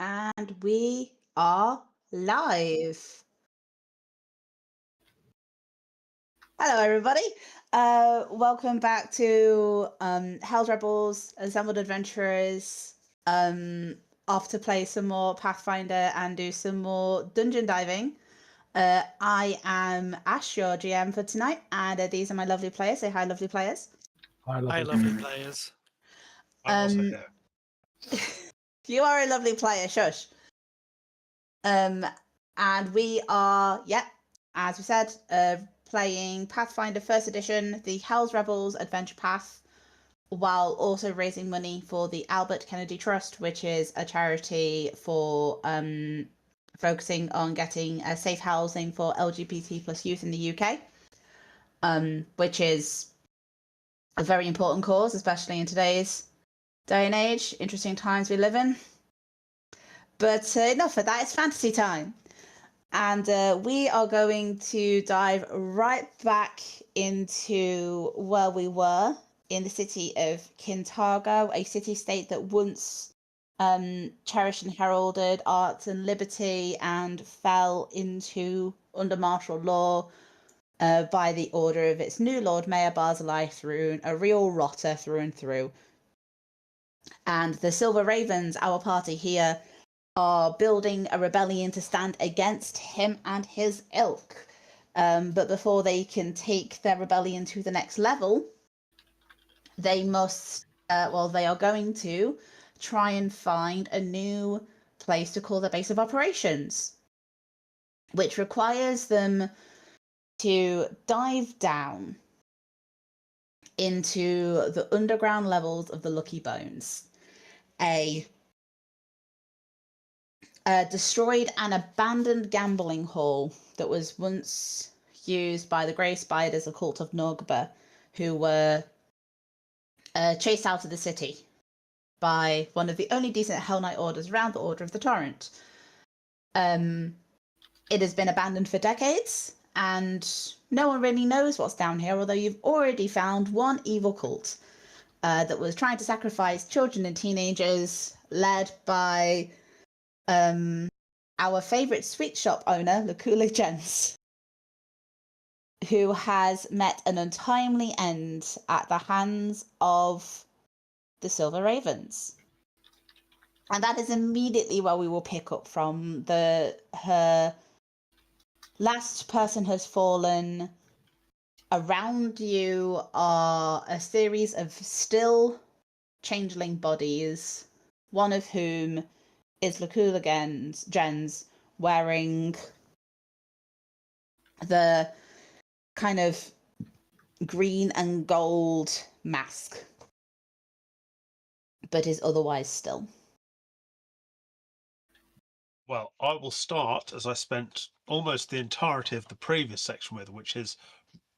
And we are live. Hello, everybody. Welcome back to Hell's Rebels, Assembled Adventurers. Off to play some more Pathfinder and do some more dungeon diving. I am Ash, your GM for tonight, and these are my lovely players. Say hi, lovely players. Hi, lovely players. I'm also here. You are a lovely player, shush. And we are, as we said, playing Pathfinder First Edition, the Hell's Rebels Adventure Path, while also raising money for the Albert Kennedy Trust, which is a charity for focusing on getting safe housing for LGBT plus youth in the UK, which is a very important cause, especially in today's day and age, interesting times we live in. But enough of that, it's fantasy time. And we are going to dive right back into where we were in the city of Kintargo, a city-state that once cherished and heralded arts and liberty and fell under martial law by the order of its new Lord Mayor Barzillai Thrune, a real rotter through and through. And the Silver Ravens, our party here, are building a rebellion to stand against him and his ilk. But before they can take their rebellion to the next level, they must, they are going to try and find a new place to call their base of operations, which requires them to dive down into the underground levels of the Lucky Bones, a destroyed and abandoned gambling hall that was once used by the Grey Spiders, a cult of Nogba, who were chased out of the city by one of the only decent Hell Knight orders around, the Order of the Torrent. It has been abandoned for decades, and no one really knows what's down here, although you've already found one evil cult that was trying to sacrifice children and teenagers, led by our favourite sweet shop owner, Lakula Jens, who has met an untimely end at the hands of the Silver Ravens. And that is immediately where we will pick up from. Her last person has fallen. Around you are a series of still changeling bodies, one of whom is Lakula Jens, wearing the kind of green and gold mask, but is otherwise still. Well, I will start as I spent almost the entirety of the previous section with, which is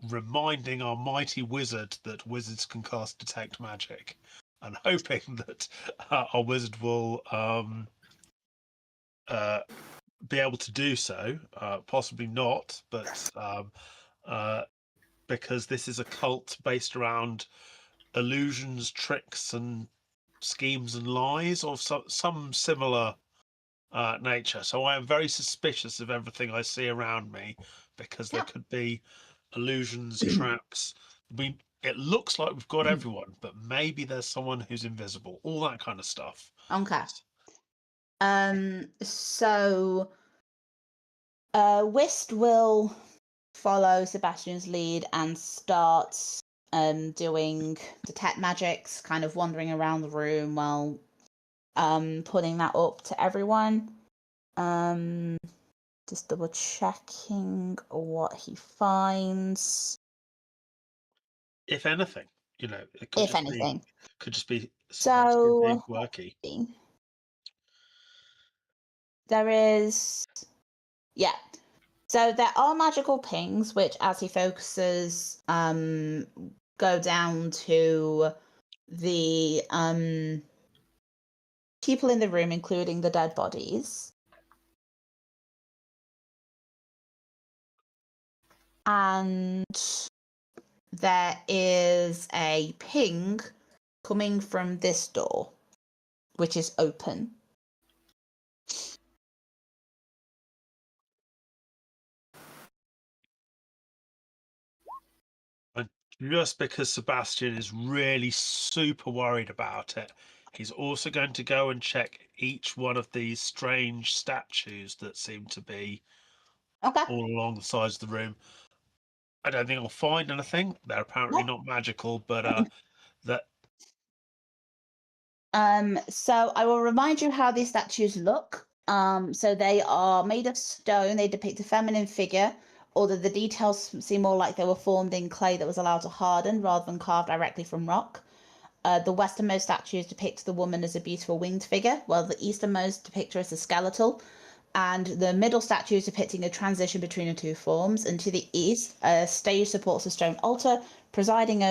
reminding our mighty wizard that wizards can cast Detect Magic, and hoping that our wizard will be able to do so. Possibly not, but because this is a cult based around illusions, tricks, and schemes and lies of some similar nature. So I am very suspicious of everything I see around me, because there could be illusions, traps. It looks like we've got everyone, but maybe there's someone who's invisible. All that kind of stuff. Okay. So Wist will follow Sebastian's lead and start doing detect magics, kind of wandering around the room while putting that up to everyone. Just double checking what he finds. If anything, it could If anything. Could just be so being quirky. There is, so there are magical pings, which as he focuses, go down to the people in the room, including the dead bodies. And there is a ping coming from this door, which is open. just because Sebastian is really super worried about it, he's also going to go and check each one of these strange statues that seem to be Okay. all along the sides of the room. I don't think I'll find anything. They're apparently not magical, but that So I will remind you how these statues look. So they are made of stone. They depict a feminine figure, although the details seem more like they were formed in clay that was allowed to harden rather than carved directly from rock. The westernmost statues depict the woman as a beautiful winged figure, while the easternmost depict her as a skeletal. And the middle statue is depicting a transition between the two forms. And to the east, a stage supports a stone altar, presided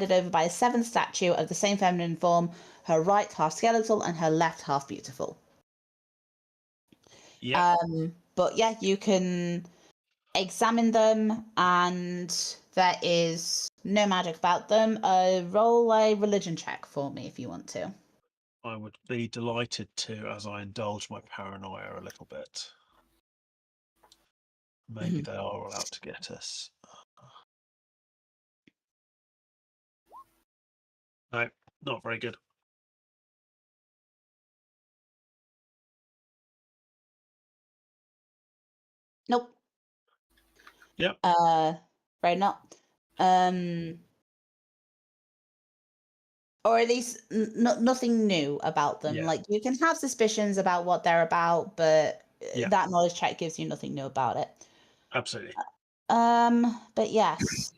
over by a seventh statue of the same feminine form, her right half skeletal and her left half beautiful. yeah, But yeah, you can examine them, and there is no magic about them. Roll a religion check for me if you want to. I would be delighted to, as I indulge my paranoia a little bit. Maybe they are all out to get us. No, not very good. Nope. Yep. Right, not. Or at least nothing new about them. Yeah. Like, you can have suspicions about what they're about, but Yeah. that knowledge check gives you nothing new about it. Absolutely. But yes,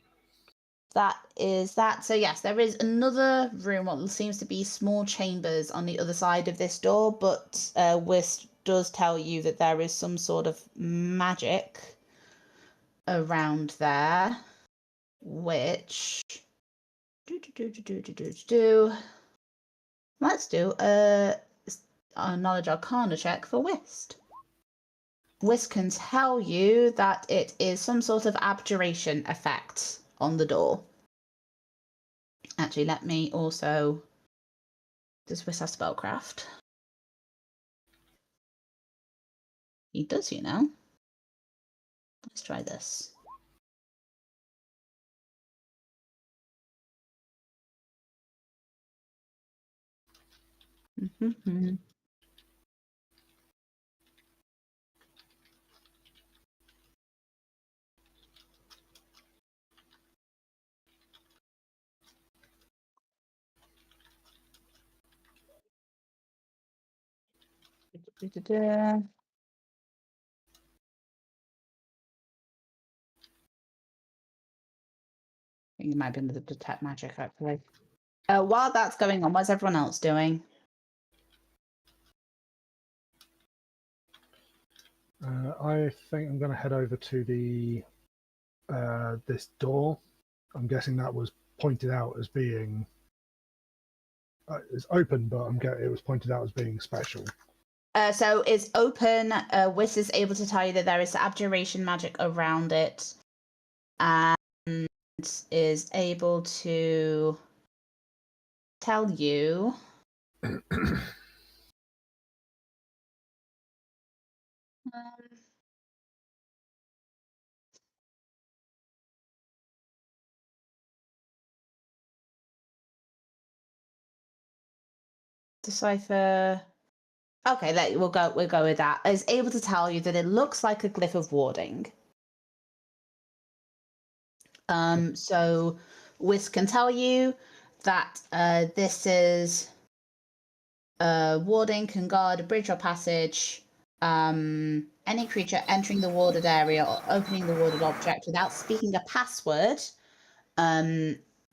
that is that. So yes, there is another room, what seems to be small chambers on the other side of this door, but Wisp does tell you that there is some sort of magic around there, which let's do a knowledge arcana check for Whist. Whist can tell you that it is some sort of abjuration effect on the door. Actually, let me also. Does Whist have spellcraft? He does, you know. Let's try this. Mm-hmm. I think it might be under the detect magic, actually. While that's going on, what's everyone else doing? I think I'm going to head over to the this door. I'm guessing that was pointed out as being it's open, but it was pointed out as being special. So it's open. Whis is able to tell you that there is abjuration magic around it, and is able to tell you. Decipher. Okay, we'll go with that. Is able to tell you that it looks like a glyph of warding. So Whis can tell you that this is warding can guard a bridge or passage. Any creature entering the warded area or opening the warded object without speaking a password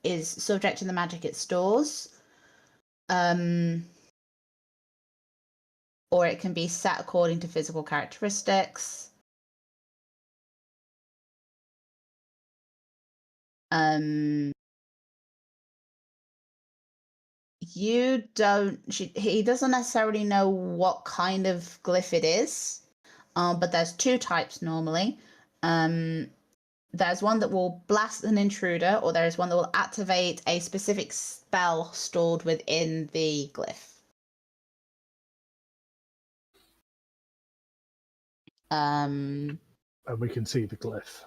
is subject to the magic it stores. Or it can be set according to physical characteristics. He doesn't necessarily know what kind of glyph it is, but there's two types normally. There's one that will blast an intruder, or there's one that will activate a specific spell stored within the glyph. And we can see the glyph.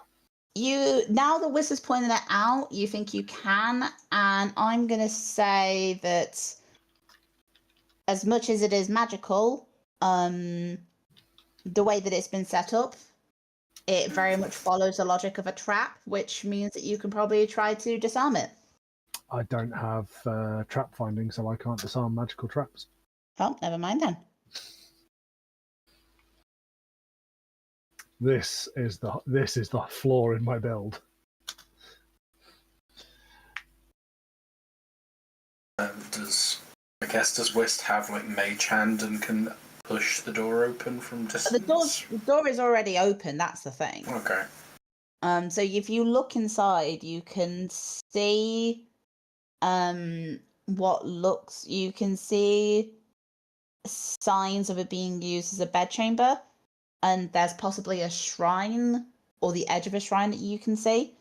now the Wiz is pointing it out, you think you can, and I'm gonna say that as much as it is magical, the way that it's been set up, it very much follows the logic of a trap, which means that you can probably try to disarm it. I don't have trap finding, so I can't disarm magical traps. Oh, never mind then. This is the flaw in my build. Does Wist have like mage hand and can push the door open from distance? The door is already open. That's the thing. Okay. So if you look inside, you can see you can see signs of it being used as a bedchamber, and there's possibly a shrine or the edge of a shrine that you can see.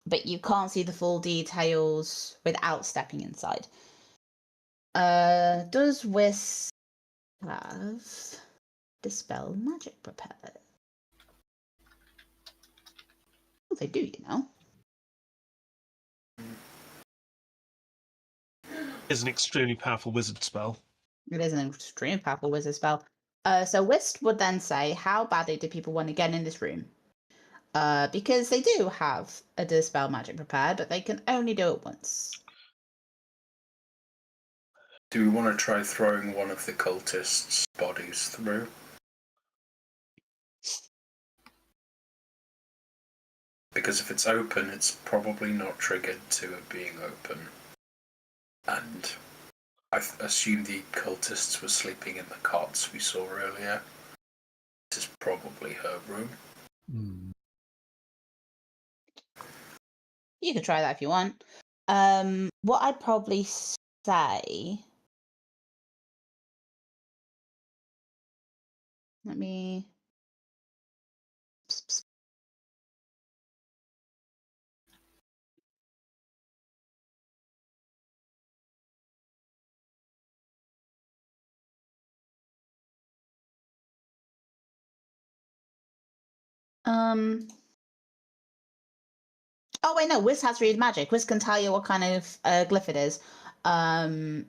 But you can't see the full details without stepping inside. Does Wisp have Dispel Magic prepared? Well, they do, you know. It's an extremely powerful wizard spell. It is an extremely powerful wizard spell. So Wisp would then say, how badly do people want to get in this room? Because they do have a Dispel Magic prepared, but they can only do it once. Do we want to try throwing one of the cultists' bodies through? Because if it's open, it's probably not triggered to it being open. And I assume the cultists were sleeping in the cots we saw earlier. This is probably her room. You could try that if you want. What I'd probably say... Let me... Oh wait, no. Wiz has read magic. Wiz can tell you what kind of glyph it is.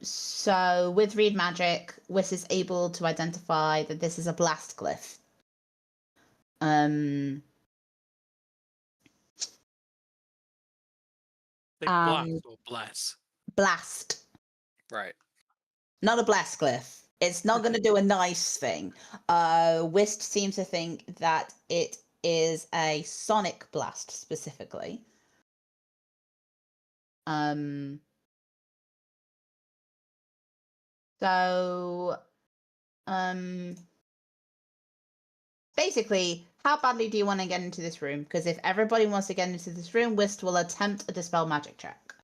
So with read magic, Wiz is able to identify that this is a blast glyph. Blast or bless? Blast. Right. Not a blast glyph. It's not going to do a nice thing. Wist seems to think that it is a sonic blast specifically. Basically, how badly do you want to get into this room? Because if everybody wants to get into this room, Wist will attempt a Dispel Magic check.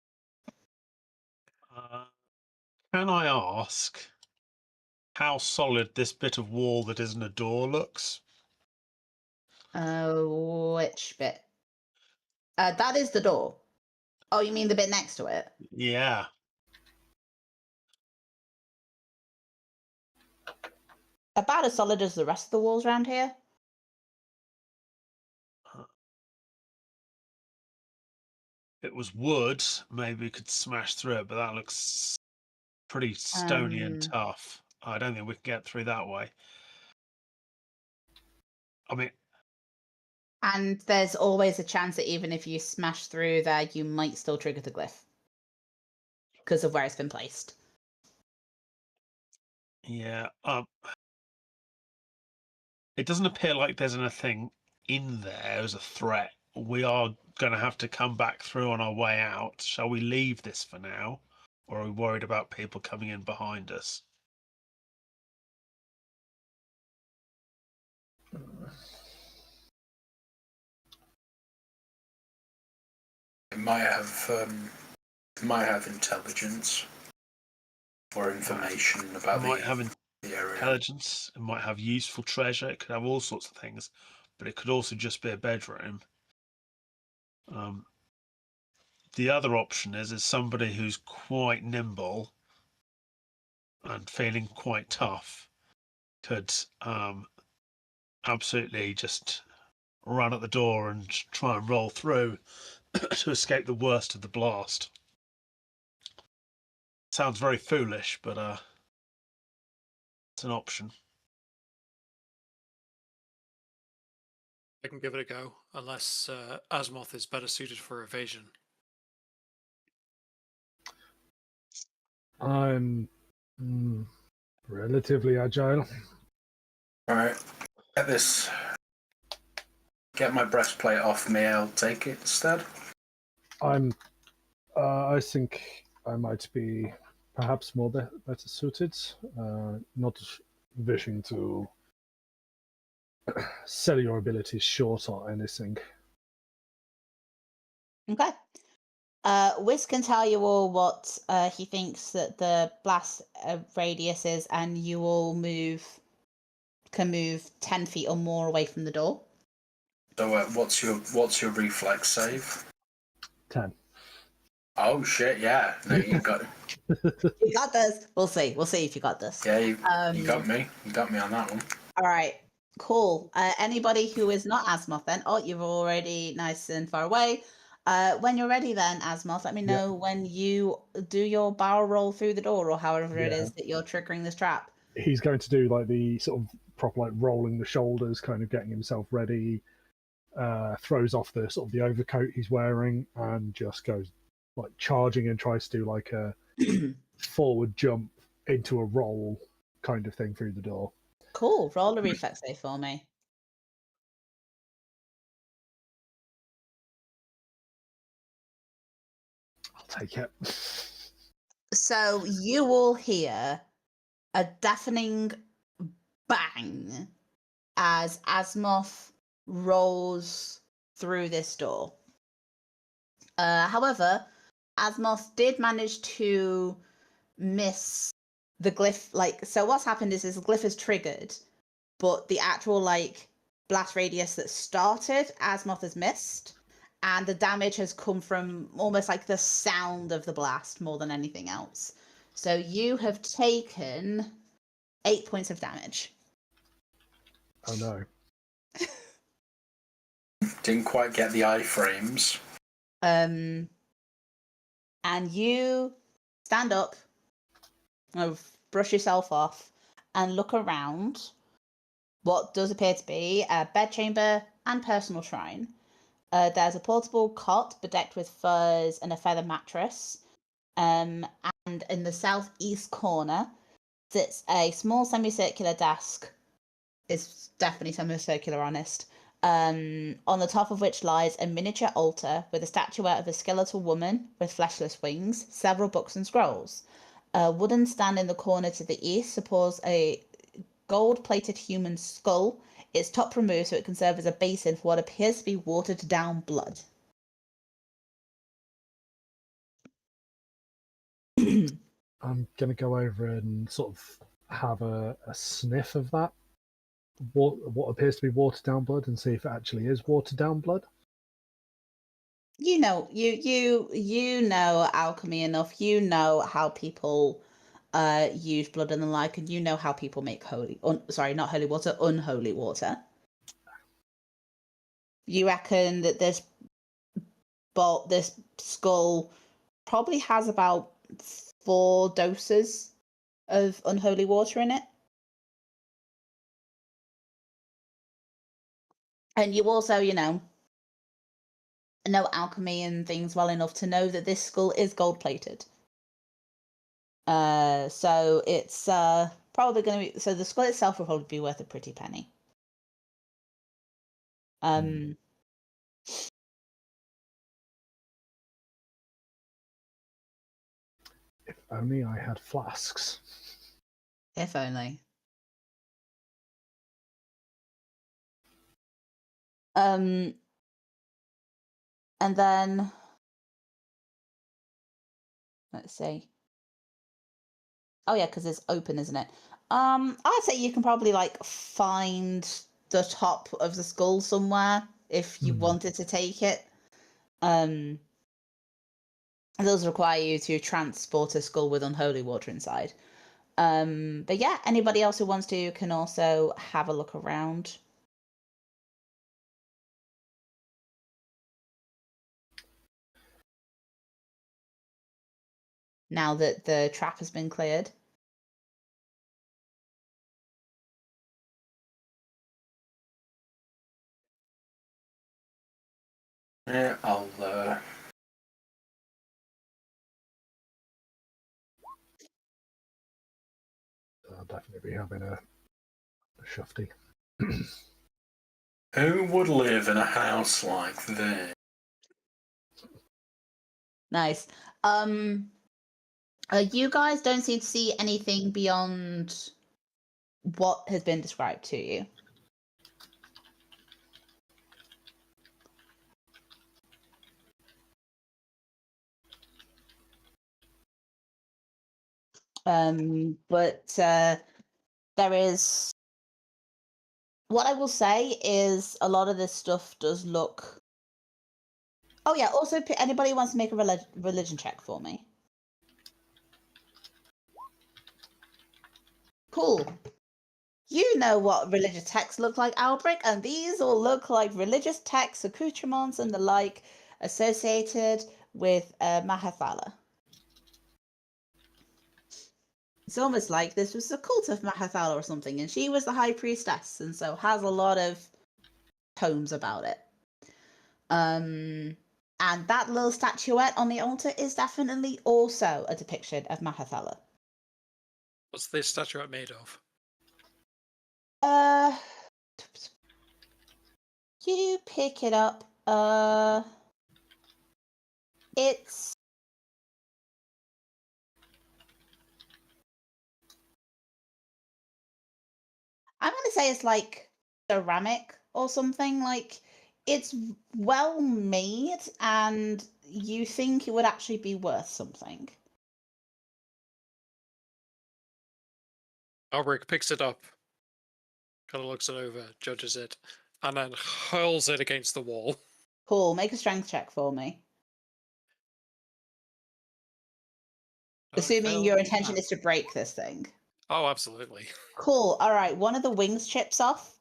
Can I ask how solid this bit of wall that isn't a door looks? Which bit? That is the door. Oh, you mean the bit next to it? Yeah. About as solid as the rest of the walls around here. If it was wood, maybe we could smash through it, but that looks pretty stony and tough. I don't think we can get through that way. I mean... And there's always a chance that even if you smash through there, you might still trigger the glyph. Because of where it's been placed. Yeah. It doesn't appear like there's anything in there as a threat. We are going to have to come back through on our way out. Shall we leave this for now? Or are we worried about people coming in behind us? It might have intelligence or information about the area. Intelligence. It might have useful treasure. It could have all sorts of things, but it could also just be a bedroom. The other option is somebody who's quite nimble and feeling quite tough could absolutely just run at the door and try and roll through to escape the worst of the blast. Sounds very foolish, but it's an option. I can give it a go, unless Asmoth is better suited for evasion. I'm relatively agile. Alright. Get this. Get my breastplate off me, I'll take it instead. I think I might be perhaps more better suited. Not wishing to sell your abilities short or anything. Okay. Whis can tell you all what he thinks that the blast radius is, and you all can move 10 feet or more away from the door. So what's your reflex save? 10. Oh shit! Yeah, no, you got. You got this. We'll see. We'll see if you got this. Yeah, you got me. You got me on that one. All right. Cool. Anybody who is not Asmoth then? Oh, you're already nice and far away. When you're ready then, Asmoth, let me know when you do your barrel roll through the door, or however it is that you're triggering this trap. He's going to do like the sort of proper like rolling the shoulders, kind of getting himself ready. Throws off the sort of the overcoat he's wearing and just goes like charging and tries to do like a forward jump into a roll kind of thing through the door. Cool. Roll a reflex save for me. I'll take it. So you all hear a deafening bang as Asmoth rolls through this door. However, Asmoth did manage to miss the glyph. So what's happened is the glyph is triggered, but the actual blast radius that started, Asmoth has missed, and the damage has come from almost like the sound of the blast more than anything else. So you have taken 8 points of damage. Oh no. Didn't quite get the iframes. And you stand up, brush yourself off, and look around what does appear to be a bedchamber and personal shrine. There's a portable cot bedecked with furs and a feather mattress. And in the southeast corner sits a small semicircular desk. It's definitely semicircular, honest. On the top of which lies a miniature altar with a statuette of a skeletal woman with fleshless wings, several books and scrolls. A wooden stand in the corner to the east supports a gold-plated human skull, its top removed so it can serve as a basin for what appears to be watered-down blood. I'm going to go over and sort of have a sniff of that. What appears to be watered down blood, and see if it actually is watered down blood. You know alchemy enough. You know how people use blood and the like, and you know how people make unholy water. You reckon that this skull probably has about 4 doses of unholy water in it. And you also, know alchemy and things well enough to know that this skull is gold-plated. So it's probably going to be... So the skull itself will probably be worth a pretty penny. If only I had flasks. If only. And then let's see. Oh yeah, because it's open, isn't it? I'd say you can probably find the top of the skull somewhere if you wanted to take it. Those require you to transport a skull with unholy water inside. But yeah, anybody else who wants to can also have a look around. now that the trap has been cleared. Yeah, I'll definitely be having a shufty. Who would live in a house like this? Nice. You guys don't seem to see anything beyond what has been described to you. But there is. What I will say is a lot of this stuff does look. Oh yeah. Also, anybody wants to make a religion check for me? Cool. You know what religious texts look like, Albrecht, and these all look like religious texts, accoutrements, and the like associated with Mahathala. It's almost like this was a cult of Mahathala or something, and she was the high priestess, and so has a lot of tomes about it. And that little statuette on the altar is definitely also a depiction of Mahathala. What's this statuette made of? You pick it up. It's I'm gonna say it's like ceramic or something. Like it's well made, and you think it would actually be worth something. Albrecht picks it up, kind of looks it over, judges it, and then hurls it against the wall. Cool. Make a strength check for me. Assuming your intention is to break this thing. Oh, absolutely. Cool. All right. One of the wings chips off.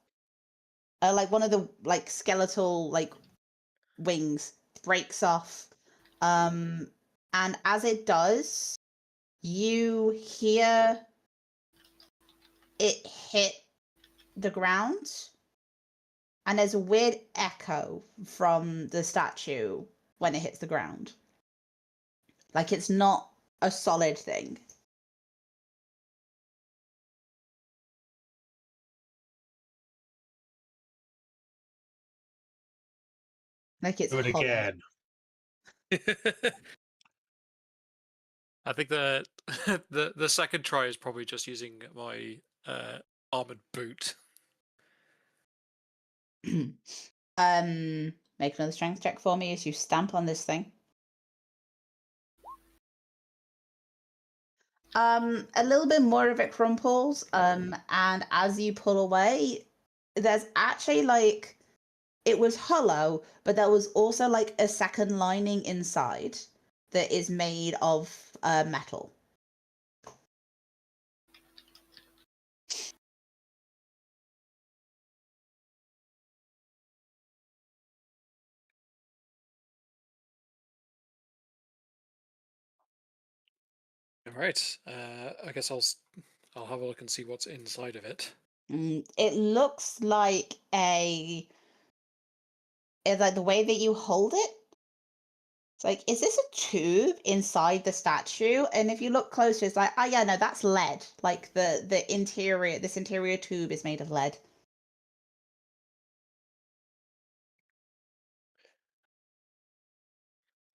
Like one of the skeletal wings breaks off. And as it does, you hear it hit the ground, and there's a weird echo from the statue when it hits the ground. Like it's not a solid thing. Like it's Do it hollow. again. I think the second try is probably just using my armored boot. Make another strength check for me as you stamp on this thing. A little bit more of it crumples, and as you pull away, there's actually it was hollow, but there was also a second lining inside that is made of metal. All right. I guess I'll have a look and see what's inside of it. It looks like it's like the way that you hold it. It's like, is this a tube inside the statue? And if you look closer, it's like, oh yeah, no, that's lead. Like the interior, this interior tube is made of lead.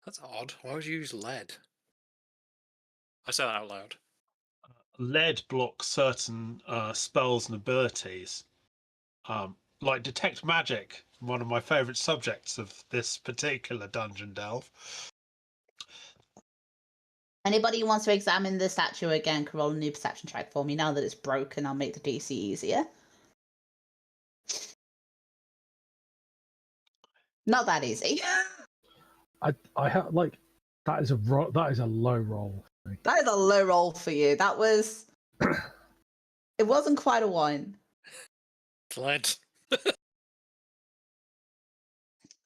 That's odd. Why would you use lead? I said that out loud. Lead blocks certain spells and abilities. Like detect magic, one of my favourite subjects of this particular dungeon delve. Anybody who wants to examine the statue again can roll a new perception check for me. Now that it's broken, I'll make the DC easier. Not that easy. I have that is a low roll for me. That is a low roll for you. That was. It wasn't quite a one. Lead.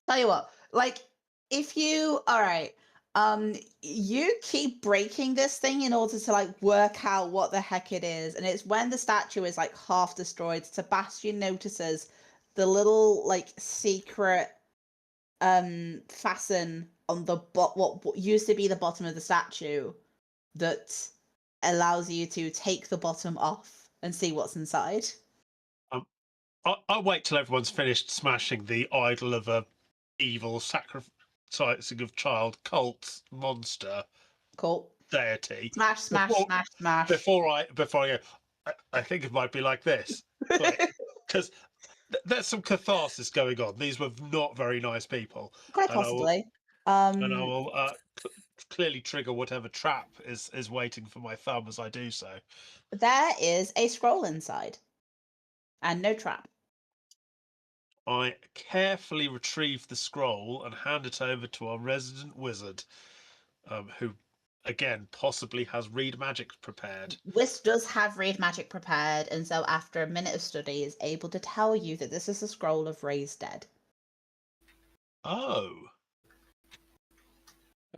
Tell you what, if you. All right. You keep breaking this thing in order to like work out what the heck it is, and it's when the statue is like half destroyed, Sebastian notices the little like secret fasten on the what used to be the bottom of the statue that allows you to take the bottom off and see what's inside. I'll wait till everyone's finished smashing the idol of a evil sacrificing of child cult monster Cool. deity. Smash, smash, Before- smash, smash. Before I go, I think it might be like this, because there's some catharsis going on. These were not very nice people, Quite and I will- possibly. and I will clearly trigger whatever trap is waiting for my thumb as I do so. There is a scroll inside, and no trap. I carefully retrieve the scroll and hand it over to our resident wizard, who, again, possibly has read magic prepared. Wisp does have read magic prepared, and so after a minute of study is able to tell you that this is a scroll of raised dead. Oh,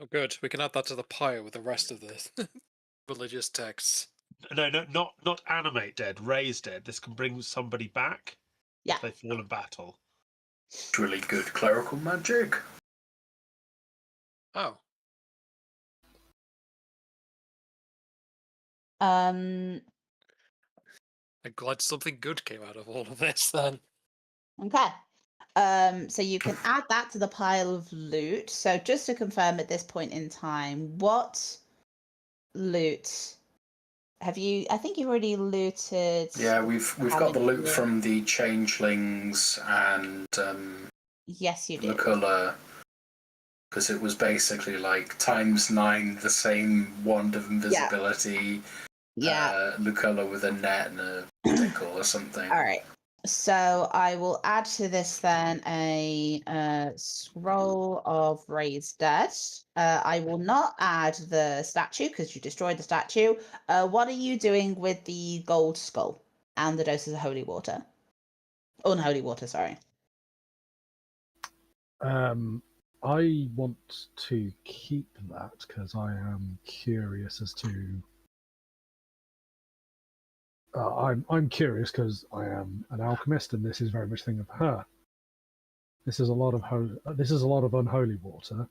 Oh, good. We can add that to the pile with the rest of the religious texts. no, not animate dead, raise dead. This can bring somebody back Yeah. if they fall in battle. It's really good clerical magic. Oh, Um. I'm glad something good came out of all of this then. Okay. So you can add that to the pile of loot. So just to confirm at this point in time, what loot have you? I think you've already looted. Yeah, we've got the loot from the changelings and Yes, you the did. colour, because it was basically like ×9 the same wand of invisibility. Yeah. Luculla with a net and a sickle or something. All right. So I will add to this then a scroll of raised dead. I will not add the statue because you destroyed the statue. What are you doing with the gold skull and the doses of holy water? Unholy water, sorry. I want to keep that because I am curious as to. I'm curious because I am an alchemist, and this is very much a thing of her. This is a lot of unholy water.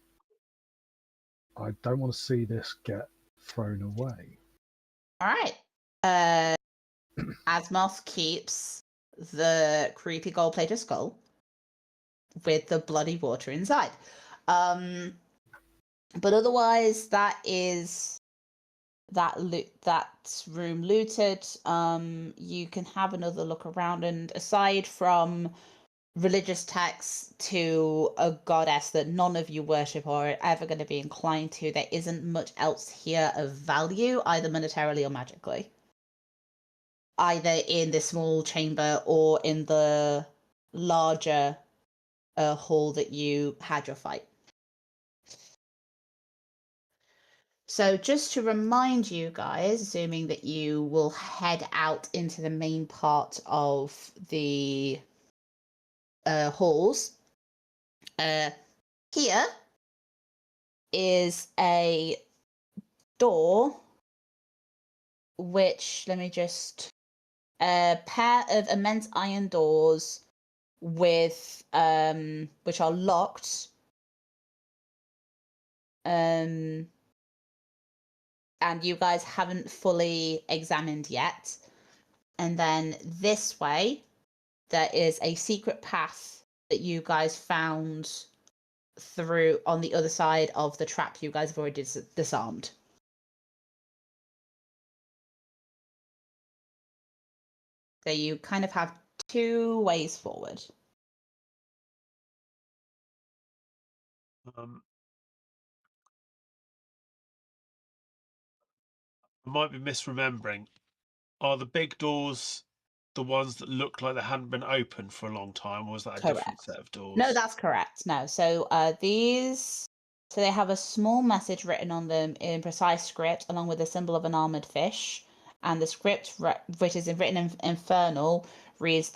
I don't want to see this get thrown away. All right. Asmoth keeps the creepy gold-plated skull with the bloody water inside. But otherwise, that is that room looted. You can have another look around, and aside from religious texts to a goddess that none of you worship or are ever going to be inclined to, there isn't much else here of value, either monetarily or magically. Either in the small chamber or in the larger hall that you had your fight. So just to remind you guys, assuming that you will head out into the main part of the halls, here is a door which, let me just, a pair of immense iron doors with which are locked, and you guys haven't fully examined yet. And then this way there is a secret path that you guys found through on the other side of the trap you guys have already disarmed. So you kind of have two ways forward. I might be misremembering. Are the big doors the ones that look like they hadn't been opened for a long time, or was that a different Correct. set of doors? No, that's correct. No. So these, so they have a small message written on them in precise script, along with a symbol of an armored fish. And the script, which is written in Infernal, reads,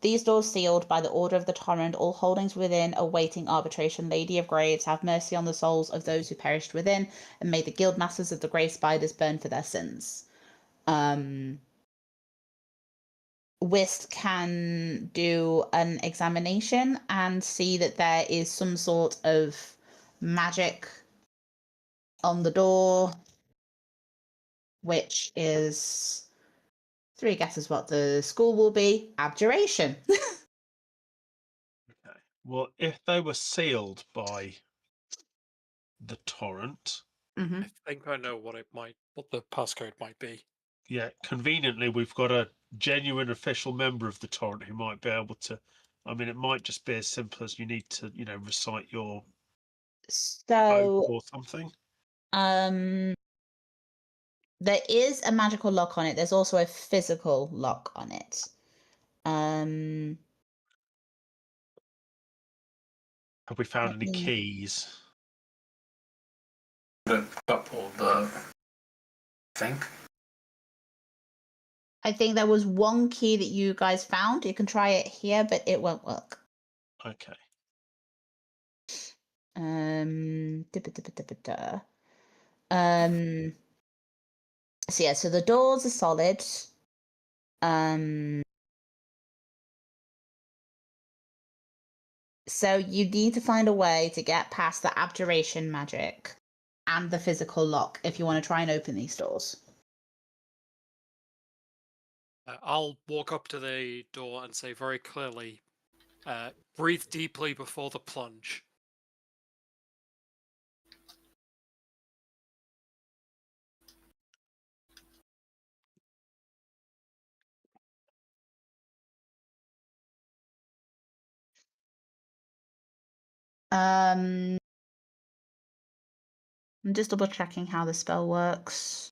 these doors sealed by the order of the Torrent, all holdings within awaiting arbitration. Lady of Graves, have mercy on the souls of those who perished within, and may the guild masters of the Grey Spiders burn for their sins. Whist can do an examination and see that there is some sort of magic on the door, which is 3 guesses what the school will be. Abjuration. Okay. Well, if they were sealed by the Torrent, Mm-hmm. I think I know what the passcode might be. yeah, conveniently we've got a genuine official member of the Torrent who might be able to. I mean, it might just be as simple as you need to, recite your code So, or something. there is a magical lock on it. There's also a physical lock on it. Have we found Let any me- keys? A couple, but I think. I think there was one key that you guys found. You can try it here, but it won't work. Okay. So yeah, so the doors are solid. So you need to find a way to get past the abjuration magic and the physical lock if you want to try and open these doors. I'll walk up to the door and say very clearly, breathe deeply before the plunge. I'm just double checking how the spell works.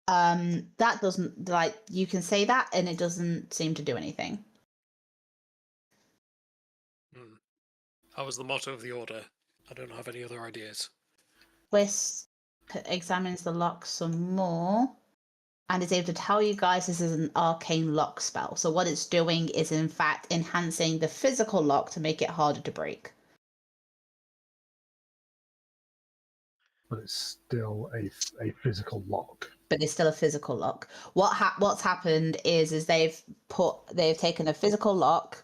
That doesn't, like, you can say that and it doesn't seem to do anything. That was the motto of the order. I don't have any other ideas. Whist examines the lock some more and is able to tell you guys this is an arcane lock spell. So what it's doing is in fact enhancing the physical lock to make it harder to break. But it's still a physical lock. But it's still a physical lock. What's happened is they've taken a physical lock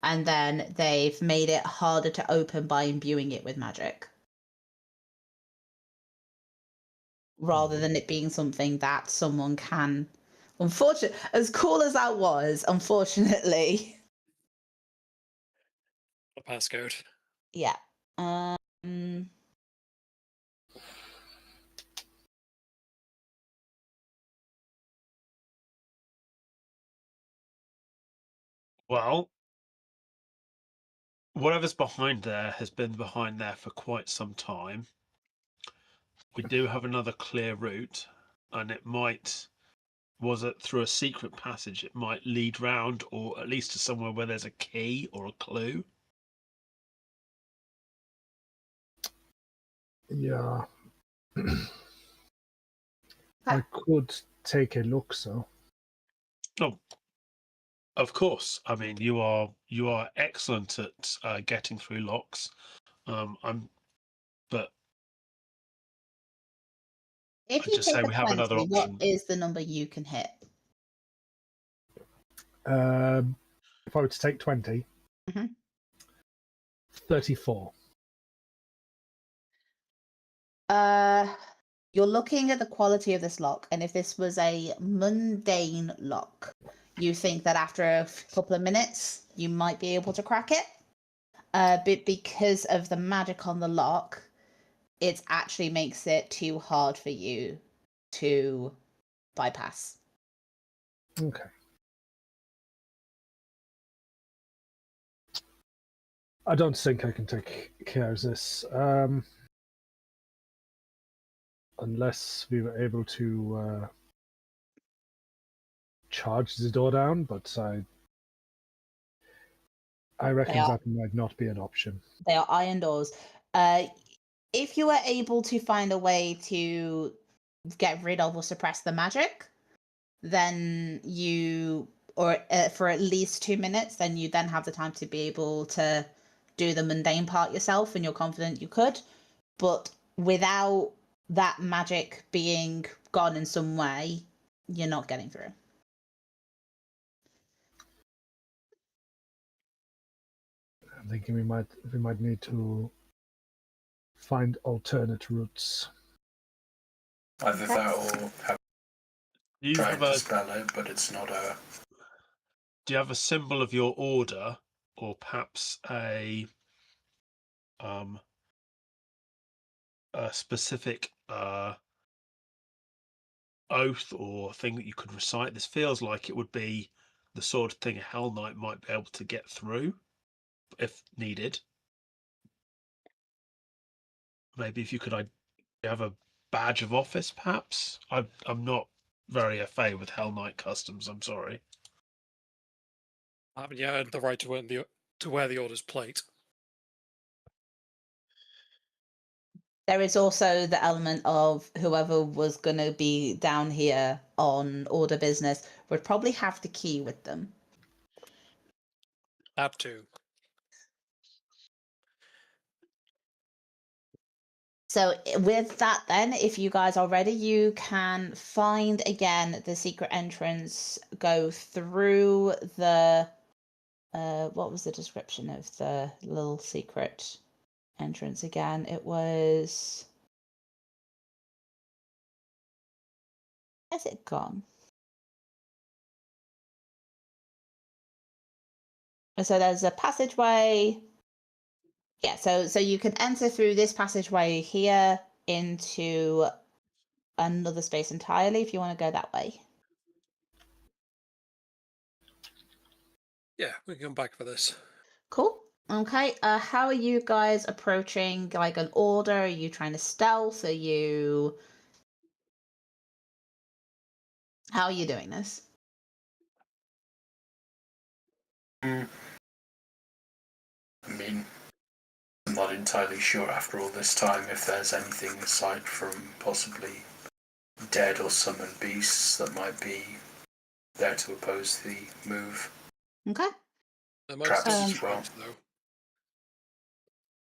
and then they've made it harder to open by imbuing it with magic. Rather than it being something that someone can. Unfortunately, as cool as that was, unfortunately. The passcode. Yeah. Well, whatever's behind there has been behind there for quite some time. We do have another clear route, and it might, was it through a secret passage, it might lead round, or at least to somewhere where there's a key or a clue. Yeah. I could take a look, so. Oh, of course. I mean, you are excellent at getting through locks. But If I you just take say a we have another 20, what option. is the number you can hit? If I were to take 20, 34. You're looking at the quality of this lock, and if this was a mundane lock, you think that after a couple of minutes you might be able to crack it. But because of the magic on the lock, it actually makes it too hard for you to bypass. Okay. I don't think I can take care of this. Unless we were able to charge the door down, but I reckon that might not be an option. They are iron doors. if you were able to find a way to get rid of or suppress the magic, then for at least 2 minutes, then you then have the time to be able to do the mundane part yourself, and you're confident you could. But without that magic being gone in some way, you're not getting through. I'm thinking we might need to find alternate routes. Either that or have Do you tried have to a spell it, but it's not a. do you have a symbol of your order, or perhaps a specific oath or thing that you could recite? This feels like it would be the sort of thing a Hell Knight might be able to get through if needed. Maybe if you could have a badge of office, perhaps. I'm not very au fait with Hell Knight customs. I'm sorry. I haven't yet earned the right to wear the order's plate. There is also the element of whoever was going to be down here on order business would probably have the key with them. That too. So with that then, if you guys are ready, you can find again the secret entrance, go through the what was the description of the little secret entrance again? It was, has it gone? So there's a passageway. Yeah, so you can enter through this passageway here into another space entirely if you want to go that way. Yeah, we can come back for this. Cool. Okay. How are you guys approaching like an order? Are you trying to stealth? How are you doing this? I mean, I'm not entirely sure after all this time if there's anything aside from possibly dead or summoned beasts that might be there to oppose the move. Okay. There might Traps still be as well. traps, though.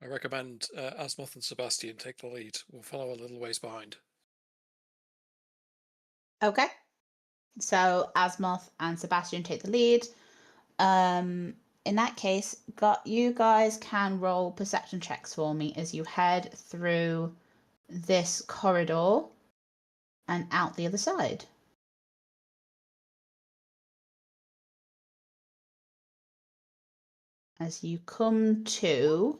I recommend Asmoth and Sebastian take the lead. We'll follow a little ways behind. Okay. So Asmoth and Sebastian take the lead. In that case, you guys can roll perception checks for me as you head through this corridor and out the other side. As you come to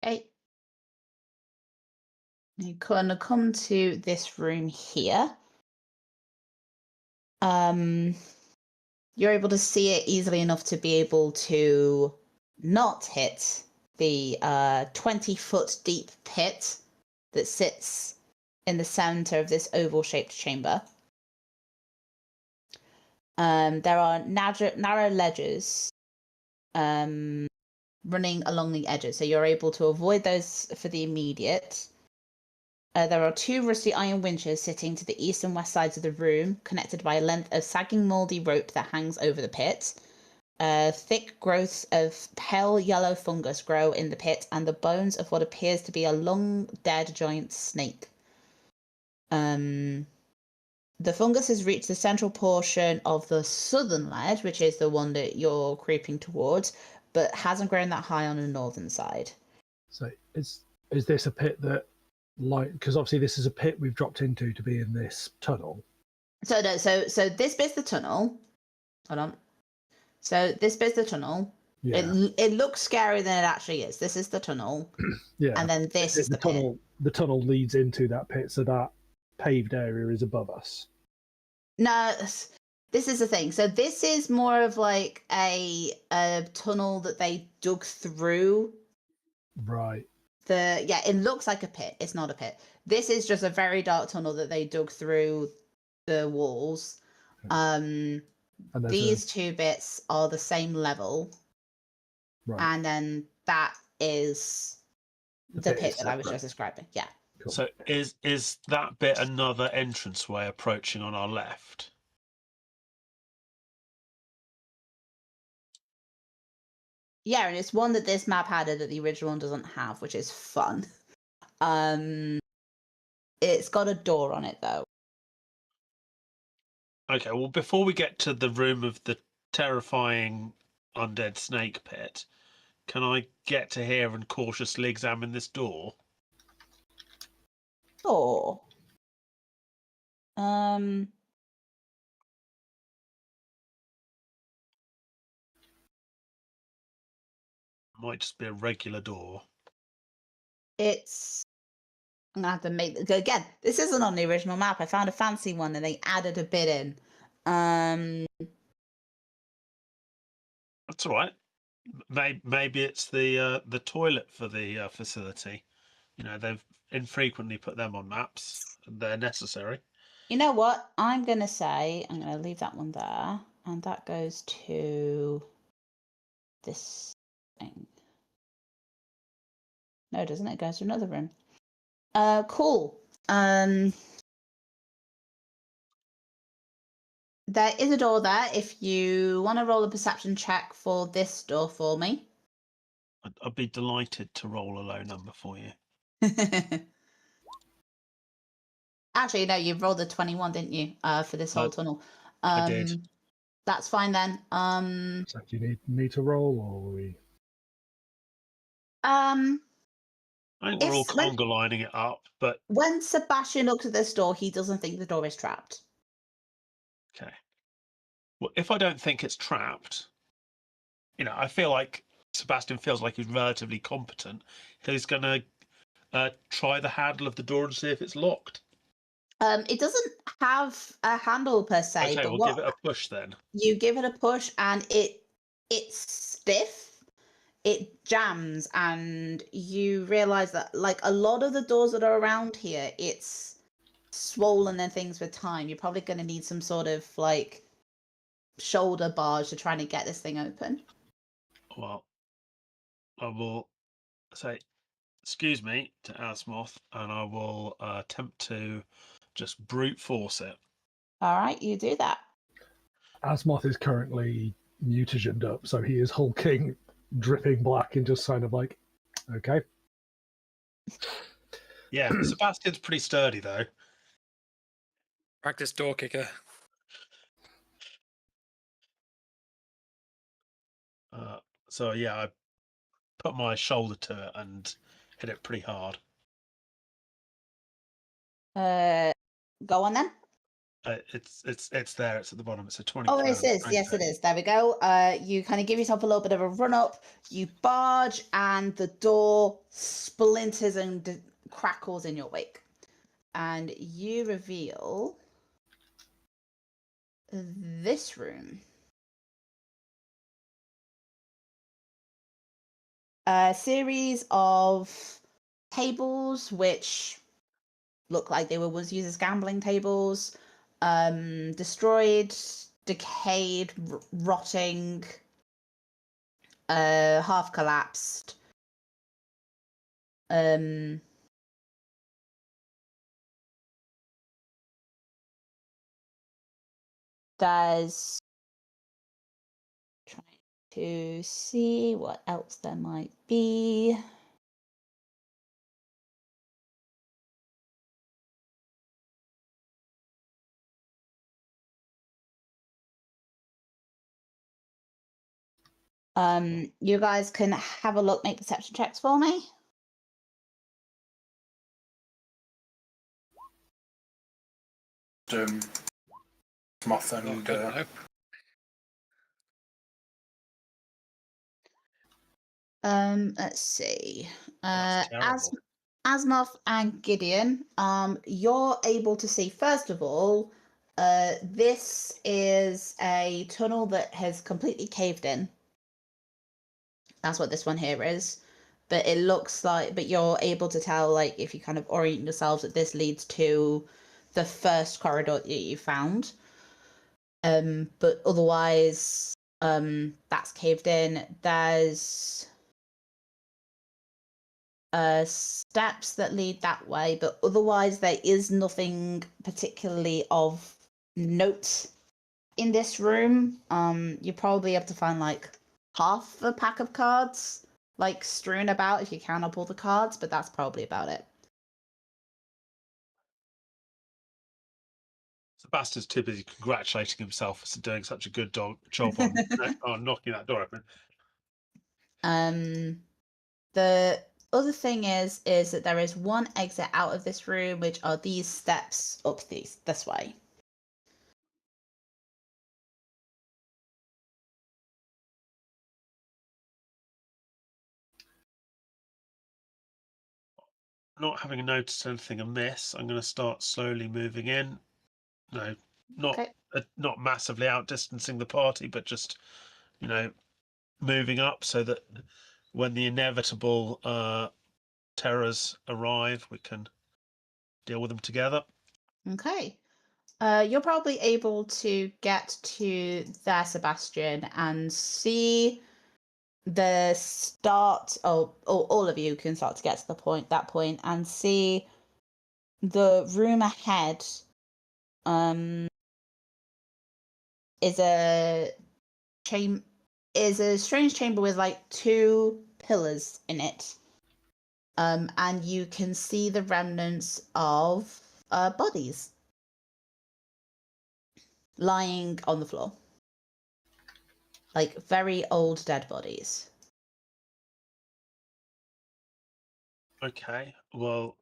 okay. You're gonna come to this room here. You're able to see it easily enough to be able to not hit the 20-foot deep pit that sits in the center of this oval-shaped chamber. There are narrow ledges running along the edges, so you're able to avoid those for the immediate. There are 2 rusty iron winches sitting to the east and west sides of the room, connected by a length of sagging mouldy rope that hangs over the pit. Thick growths of pale yellow fungus grow in the pit, and the bones of what appears to be a long dead giant snake. The fungus has reached the central portion of the southern ledge, which is the one that you're creeping towards, but hasn't grown that high on the northern side. So is this a pit that, like, because obviously this is a pit we've dropped into to be in this tunnel? So this bit's the tunnel. Hold on. So this bit's the tunnel. Yeah. It looks scarier than it actually is. This is the tunnel. Yeah. And then this is the tunnel. pit. The tunnel leads into that pit, so that paved area is above us. No, this is the thing. So this is more of like a tunnel that they dug through. Right. it looks like a pit. It's not a pit. This is just a very dark tunnel that they dug through the walls. And there's These two bits are the same level, right. and then that is the pit is that I was separate. just describing. Yeah. Cool. So is that bit another entranceway approaching on our left? Yeah, and it's one that this map had that the original one doesn't have, which is fun. It's got a door on it though. Okay, well, before we get to the room of the terrifying undead snake pit, can I get to here and cautiously examine this door? Door. Might just be a regular door. It's. I'm gonna have to make again. This isn't on the original map. I found a fancy one and they added a bit in. That's all right. Maybe it's the toilet for the facility. You know, they've infrequently put them on maps. They're necessary. You know what? I'm gonna say I'm gonna leave that one there, and that goes to this thing. No, doesn't it? It goes to another room. Cool. There is a door there. If you want to roll a perception check for this door for me. I'd be delighted to roll a low number for you. Actually, no, you rolled a 21, didn't you? For this whole tunnel. I did. That's fine then. So do you need to roll, or are we? I think we're all If- when- conga lining it up, but When Sebastian looks at this door, he doesn't think the door is trapped. okay. Well, if I don't think it's trapped, you know, I feel like Sebastian feels like he's relatively competent. He's going to try the handle of the door and see if it's locked. It doesn't have a handle per se, Okay, but we'll give it a push then. you give it a push and it's stiff. It jams, and you realize that like a lot of the doors that are around here, it's swollen and things with time. You're probably going to need some sort of like shoulder barge to try and get this thing open. Well, I will say, excuse me to Asmoth, and I will attempt to just brute force it. All right, you do that. Asmoth is currently mutagened up, so he is hulking, dripping black, and just kind of like, okay. Yeah, Sebastian's pretty sturdy though. Practice door kicker. So yeah, I put my shoulder to it and hit it pretty hard. Go on then. It's there. It's at the bottom. It's a 20. Oh, it is. Yes, it is. There we go. You kind of give yourself a little bit of a run up. You barge, and the door splinters and crackles in your wake, and you reveal this room. A series of tables which look like they were once used as gambling tables. Destroyed, decayed, rotting, half collapsed. There's trying to see what else there might be. You guys can have a look, make perception checks for me. Moth and Let's see. That's terrible. Asmoth and Gideon, you're able to see, first of all, this is a tunnel that has completely caved in. That's what this one here is. but it looks like, but you're able to tell, like, if you kind of orient yourselves, that this leads to the first corridor that you found. But otherwise, that's caved in. There's steps that lead that way, but otherwise there is nothing particularly of note in this room. You're probably able to find like half a pack of cards like strewn about if you count up all the cards, but that's probably about it. Sebastian's too busy congratulating himself for doing such a good job on, on knocking that door open. The other thing is that there is one exit out of this room, which are these steps up this way. Not having noticed anything amiss, I'm going to start slowly moving in. No, not Okay. not massively outdistancing the party, but just, you know, moving up so that when the inevitable terrors arrive, we can deal with them together. Okay. You're probably able to get to there, Sebastian, and see the start. All of you can start to get to that point, and see the room ahead. Is a strange chamber with like 2 pillars in it. And you can see the remnants of bodies lying on the floor. Like very old dead bodies. Okay, well,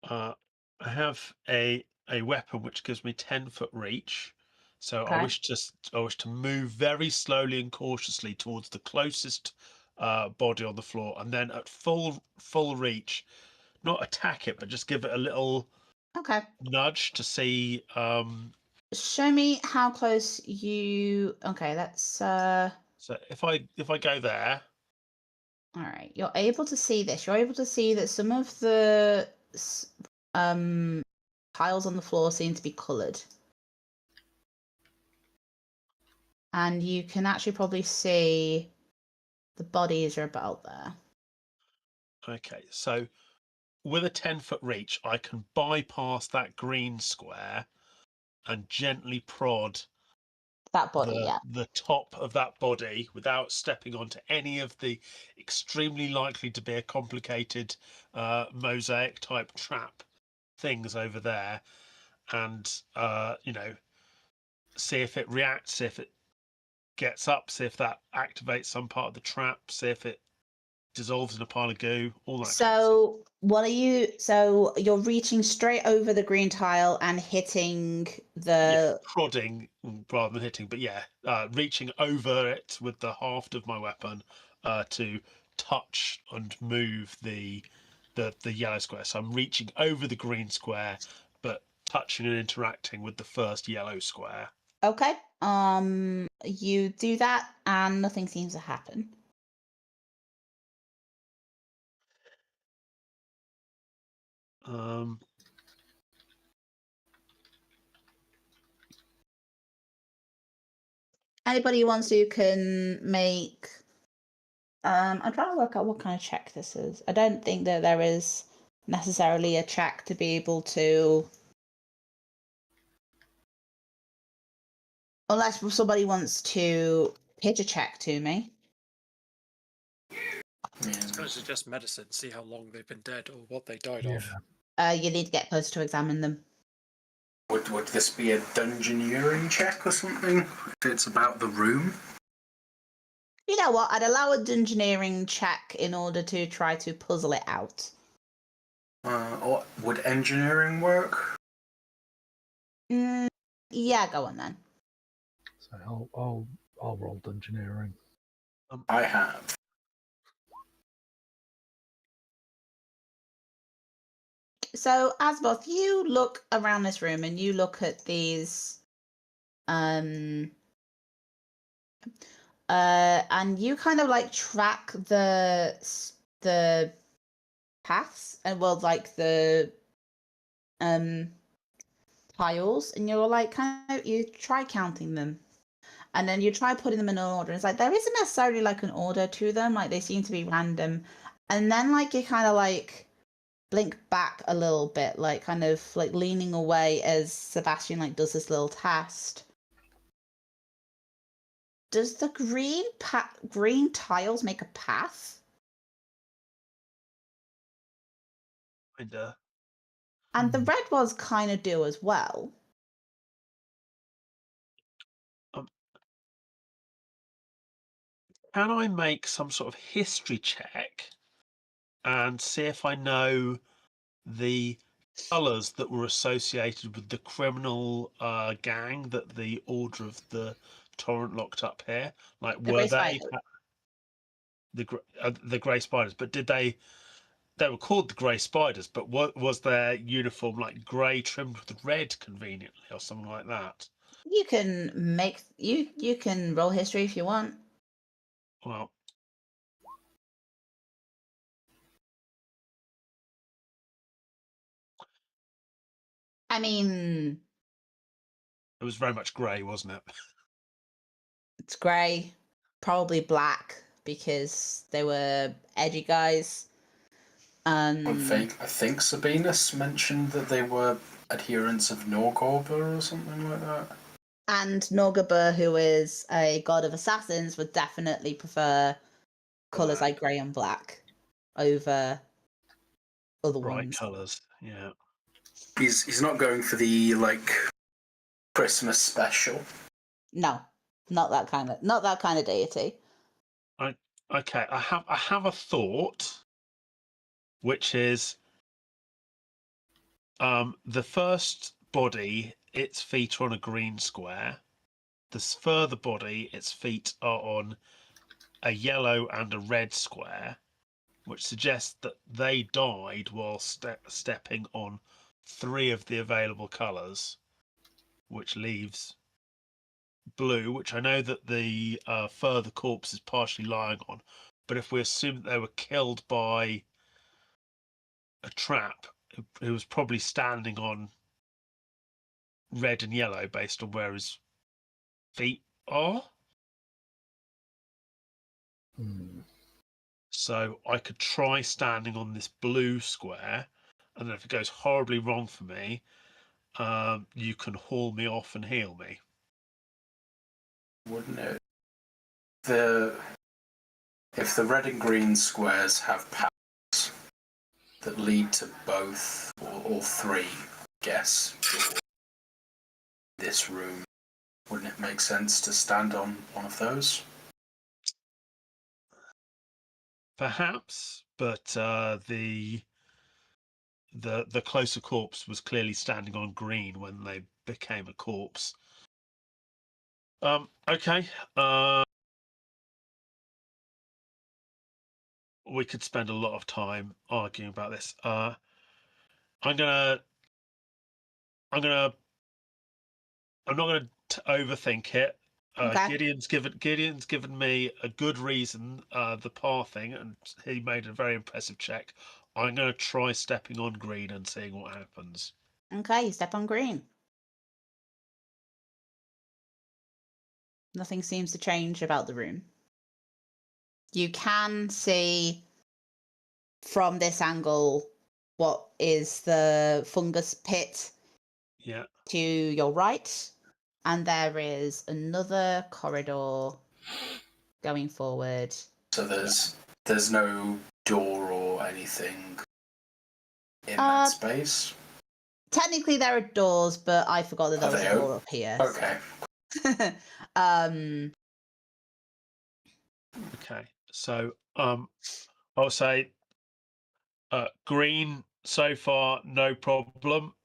I have a weapon which gives me 10-foot reach. So Okay. I wish to move very slowly and cautiously towards the closest body on the floor, and then at full reach, not attack it, but just give it a little Okay. nudge to see. Show me how close you. Okay, that's So if I go there, all right. You're able to see this. You're able to see that some of the tiles on the floor seem to be coloured. And you can actually probably see the bodies are about there. okay. So with a 10-foot reach, I can bypass that green square and gently prod That body, the top of that body without stepping onto any of the extremely likely to be a complicated mosaic type trap things over there, and see if it reacts, see if it gets up, see if that activates some part of the trap, see if it dissolves in a pile of goo, all that kind of stuff. So what are you? So you're reaching straight over the green tile and hitting the. Prodding rather than hitting, but reaching over it with the haft of my weapon to touch and move the yellow square. So I'm reaching over the green square, but touching and interacting with the first yellow square. Okay. You do that, and nothing seems to happen. Anybody who wants to can make. I'm trying to work out what kind of check this is. I don't think that there is necessarily a check to be able to. Unless somebody wants to pitch a check to me. I was going to suggest medicine, see how long they've been dead or what they died Yeah. of. You need to get closer to examine them. Would this be a dungeoneering check or something? If it's about the room? You know what? I'd allow a dungeoneering check in order to try to puzzle it out. Or would engineering work? Yeah, go on then. So I'll roll dungeoneering. I have. So, Asboth, you look around this room and you look at these. And you kind of like track the paths and like the tiles, and you're like you try counting them, and then you try putting them in an order. It's like there isn't necessarily like an order to them, like they seem to be random, and then like you kind of like blink back a little bit, like kind of like leaning away as Sebastian like does this little test. Does the green tiles make a path? Kinda. And the red ones kind of do as well. Can I make some sort of history check and see if I know the colours that were associated with the criminal gang that the Order of the Torrent locked up here? Like, The were Grey they Spiders. the Grey Spiders? But did they? They were called the Grey Spiders, but what was their uniform like grey trimmed with red conveniently, or something like that? You can make you can roll history if you want. Well, I mean, it was very much grey, wasn't it? it's grey, probably black because they were edgy guys. I think Sabinus mentioned that they were adherents of Norgorber or something like that. And Norgabur, who is a god of assassins, would definitely prefer colours Black. like grey and black over other Bright ones. colours, yeah. He's not going for the like Christmas special. No, not that kind of deity. Okay, I have a thought, which is the first body, its feet are on a green square. The further body, its feet are on a yellow and a red square, which suggests that they died while stepping on 3 of the available colours, which leaves blue, which I know that the further corpse is partially lying on, but if we assume that they were killed by a trap, it was probably standing on red and yellow based on where his feet are. So I could try standing on this blue square, and then if it goes horribly wrong for me, you can haul me off and heal me. Wouldn't it? If the red and green squares have paths that lead to both or all 3, I guess, this room, wouldn't it make sense to stand on one of those? Perhaps, but the closer corpse was clearly standing on green when they became a corpse. Okay. We could spend a lot of time arguing about this. I'm not gonna overthink it. Okay. Gideon's given me a good reason, the pathing, and he made a very impressive check. I'm gonna try stepping on green and seeing what happens. Okay, you step on green. Nothing seems to change about the room. You can see from this angle what is the fungus pit Yeah. to your right, and there is another corridor going forward. So there's no door or anything in that space? Technically there are doors, but I forgot that there was a door up here. Okay. So. Okay. So I'll say green so far, no problem.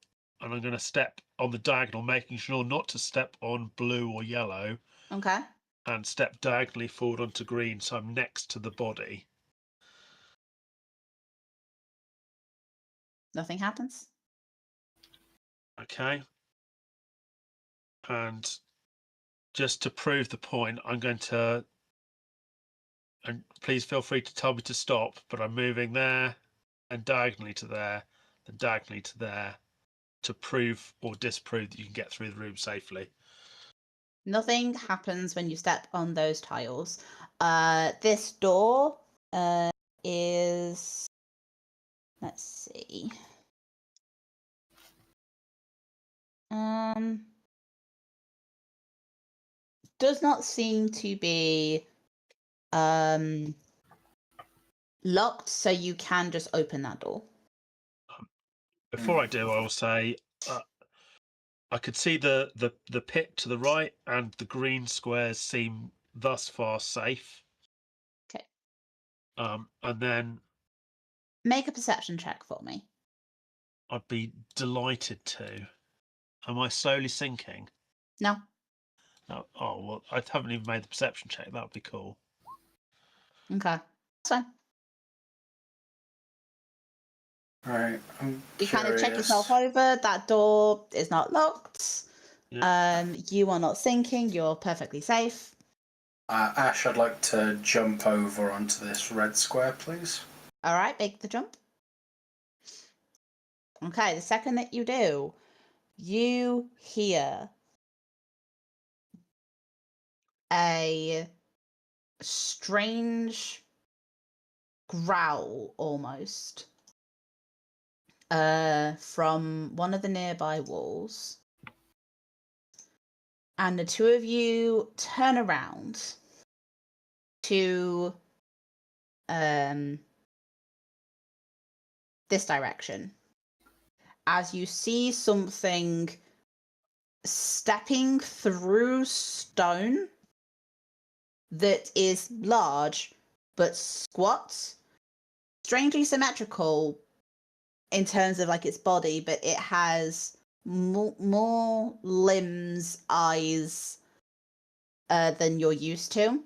And I'm going to step on the diagonal, making sure not to step on blue or yellow. Okay. And step diagonally forward onto green, so I'm next to the body. Nothing happens. Okay. And just to prove the point, I'm going to and please feel free to tell me to stop, but I'm moving there and diagonally to there, then diagonally to there to prove or disprove that you can get through the room safely. Nothing happens when you step on those tiles. This door is... Let's see. Does not seem to be locked, so you can just open that door. Before I do, I will say I could see the pit to the right, and the green squares seem thus far safe. Okay. And then Make a perception check for me. I'd be delighted to. Am I slowly sinking? No. No. Oh, well, I haven't even made the perception check. That would be cool. Okay. That's fine. Right, I'm You kind of check curious. yourself over. That door is not locked. Yeah. You are not sinking. You're perfectly safe. Ash, I'd like to jump over onto this red square, please. All right, make the jump. Okay, the second that you do, you hear a strange growl almost from one of the nearby walls. And the two of you turn around to this direction as you see something stepping through stone that is large but squat, strangely symmetrical in terms of like its body, but it has more limbs, eyes than you're used to.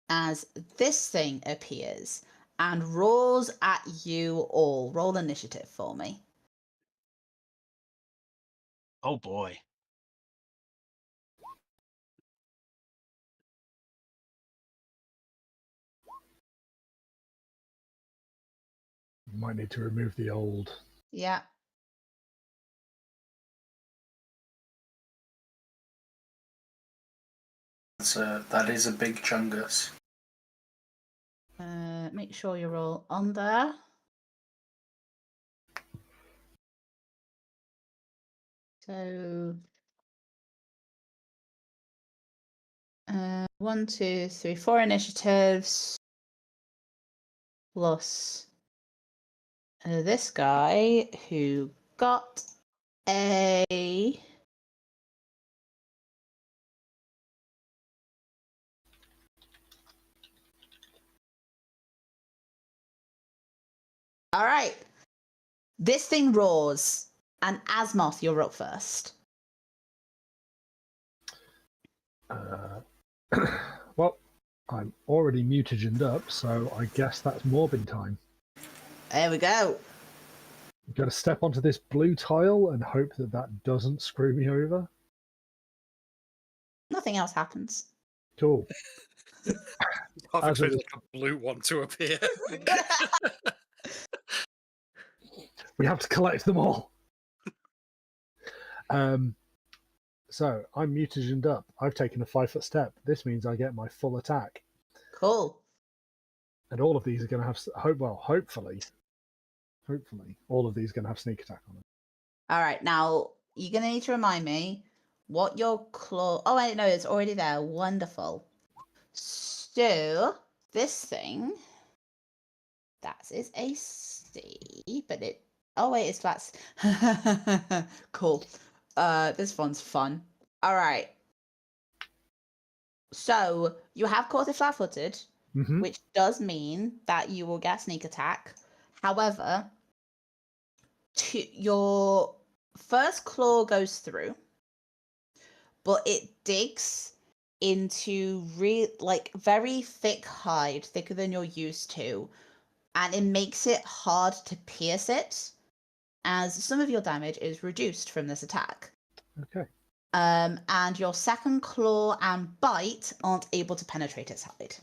As this thing appears and roars at you all. Roll initiative for me. Oh boy. You might need to remove the old. Yeah. That is a big chungus. Make sure you're all on there. So 1, 2, 3, 4 initiatives plus this guy who got a all right. This thing roars, and Asmoth, you're up first. Well, I'm already mutagened up, so I guess that's Morbin time. There we go. You've got to step onto this blue tile and hope that that doesn't screw me over. Nothing else happens. Cool. I've As expected a- like a blue one to appear. We have to collect them all. So I'm mutagened up. I've taken a 5-foot step. This means I get my full attack, Cool. and all of these are going to have hopefully, all of these are going to have sneak attack on them. All right, now you're gonna need to remind me what your claw. Oh wait, no, it's already there. Wonderful. So this thing, that is AC, but it. Oh wait, it's flat. Cool. This one's fun. All right. So you have caught it flat-footed, Mm-hmm. which does mean that you will get sneak attack. However, your first claw goes through, but it digs into very thick hide, thicker than you're used to, and it makes it hard to pierce it, as some of your damage is reduced from this attack. Okay. And your second claw and bite aren't able to penetrate its hide.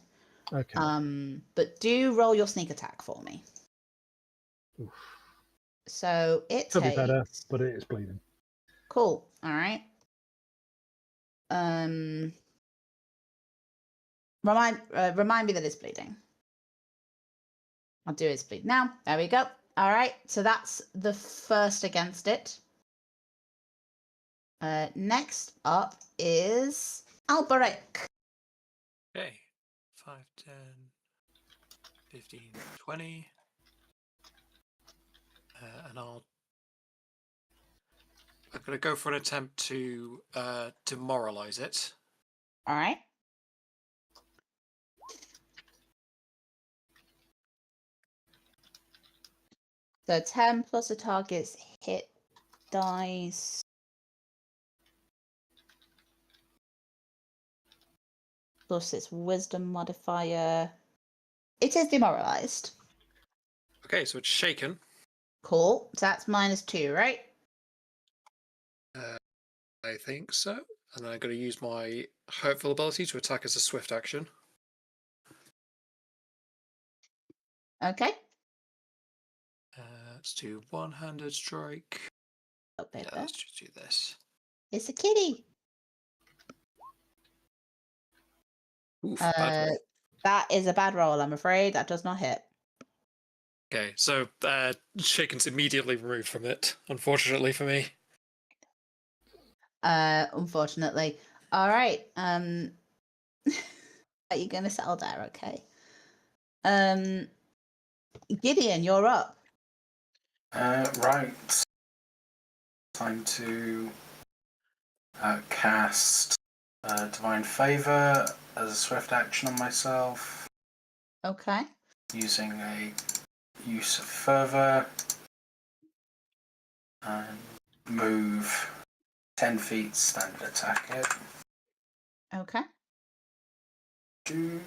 Okay. But do roll your sneak attack for me. Oof. So it Could be takes. better, but it is bleeding. Cool. All right. Remind me that it's bleeding. I'll do its bleed now. There we go. All right. So that's the first against it. Next up is Alberic. Okay. 5, 10, 15, 20. And I'm going to go for an attempt to demoralize it. All right. So 10 plus a target's hit dice. Plus its wisdom modifier. It is demoralized. Okay, so it's shaken. Cool. So that's -2, right? I think so. And then I'm going to use my hurtful ability to attack as a swift action. Okay. Let's do one-handed strike. Oh, Yeah, paper. let's just do this. It's a kitty. Oof, bad roll. That is a bad roll, I'm afraid. That does not hit. Okay, so shaken's immediately removed from it, unfortunately for me. Unfortunately. All right. Are you going to settle there? Okay. Gideon, you're up. Right. Time to cast Divine Favor as a swift action on myself, Okay. using a use of Fervor, and move 10 feet, standard attack it. Okay. Do.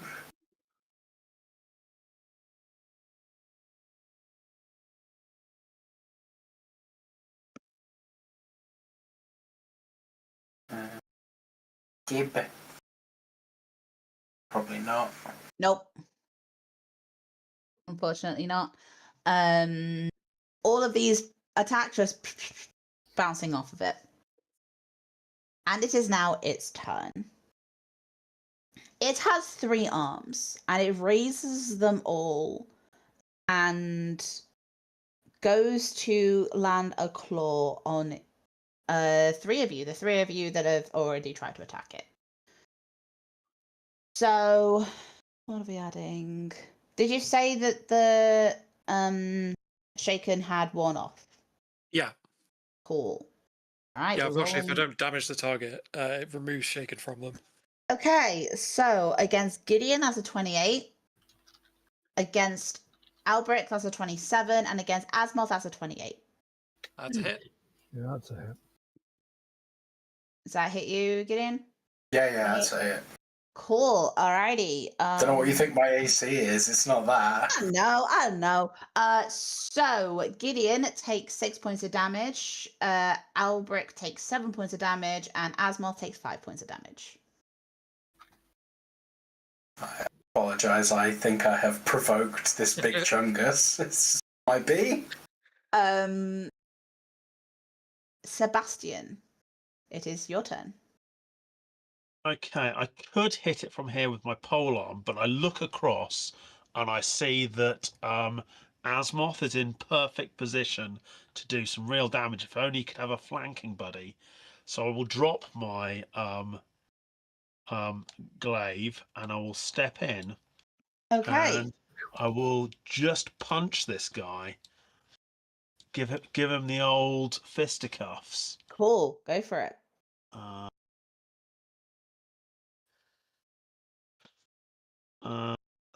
Gib. Probably not. Nope. Unfortunately not. All of these attacks just bouncing off of it. And it is now its turn. It has 3 arms, and it raises them all and goes to land a claw on 3 of you, the 3 of you that have already tried to attack it. So, what are we adding? Did you say that the shaken had worn off? Yeah. Cool. All right. Yeah, unfortunately, if I don't damage the target, it removes shaken from them. Okay, so against Gideon, that's a 28. Against Alberic, that's a 27. And against Asmoth, that's a 28. That's a hit. Yeah, that's a hit. Does that hit you, Gideon? Yeah, that's it. Cool. Alrighty. Don't know what you think my AC is. It's not that. I don't know. So Gideon takes 6 points of damage. Alberic takes 7 points of damage, and Asmoth takes 5 points of damage. I apologise. I think I have provoked this big chungus. This might be. Sebastian, it is your turn. Okay, I could hit it from here with my polearm, but I look across and I see that Asmoth is in perfect position to do some real damage. If only he could have a flanking buddy. So I will drop my glaive and I will step in. Okay. And I will just punch this guy. Give him the old fisticuffs. Cool. Go for it.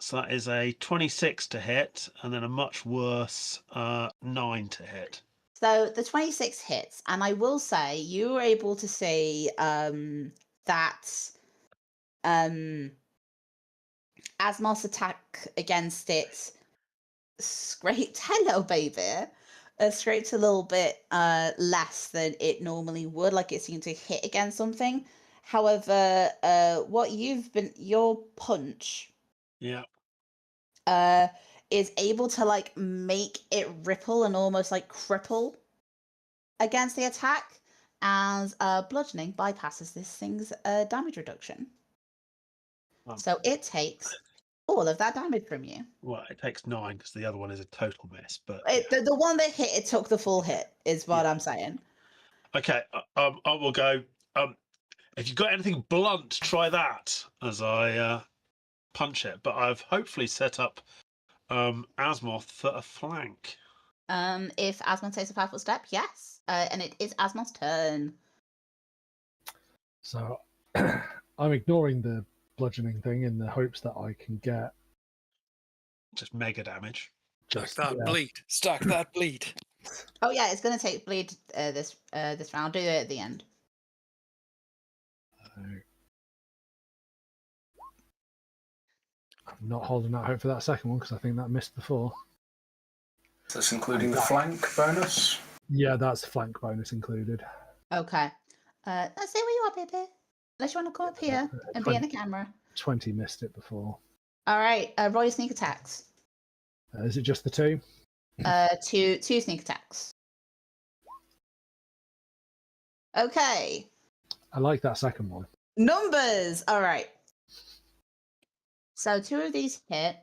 So that is a 26 to hit, and then a much worse 9 to hit. So the 26 hits, and I will say you were able to see that Asmoth's attack against it scraped, hello baby, scraped a little bit less than it normally would, like it seemed to hit against something. However, your punch Yeah. is able to like make it ripple and almost like cripple against the attack, as bludgeoning bypasses this thing's damage reduction. So it takes all of that damage from you. Well, it takes 9 because the other one is a total miss. But The one that hit, it took the full hit, is what I'm saying. okay, I will go. If you've got anything blunt, try that as I punch it. But I've hopefully set up Asmoth for a flank. If Asmon takes a 5-foot step, yes. And it is Asmon's turn. So I'm ignoring the bludgeoning thing in the hopes that I can get Just mega damage. just Stack that bleed. Stack that bleed. Oh yeah, it's going to take bleed this round. Do it at the end. I'm not holding out hope for that second one because I think that missed before. Is this including the flank bonus? Yeah, that's flank bonus included. Okay. Let's see where you are, baby. Unless you want to come up here and be in the camera. 20 missed it before. All right. Roll your sneak attacks. Is it just the two? Two sneak attacks. Okay. I like that second one. Numbers. All right. So 2 of these hit.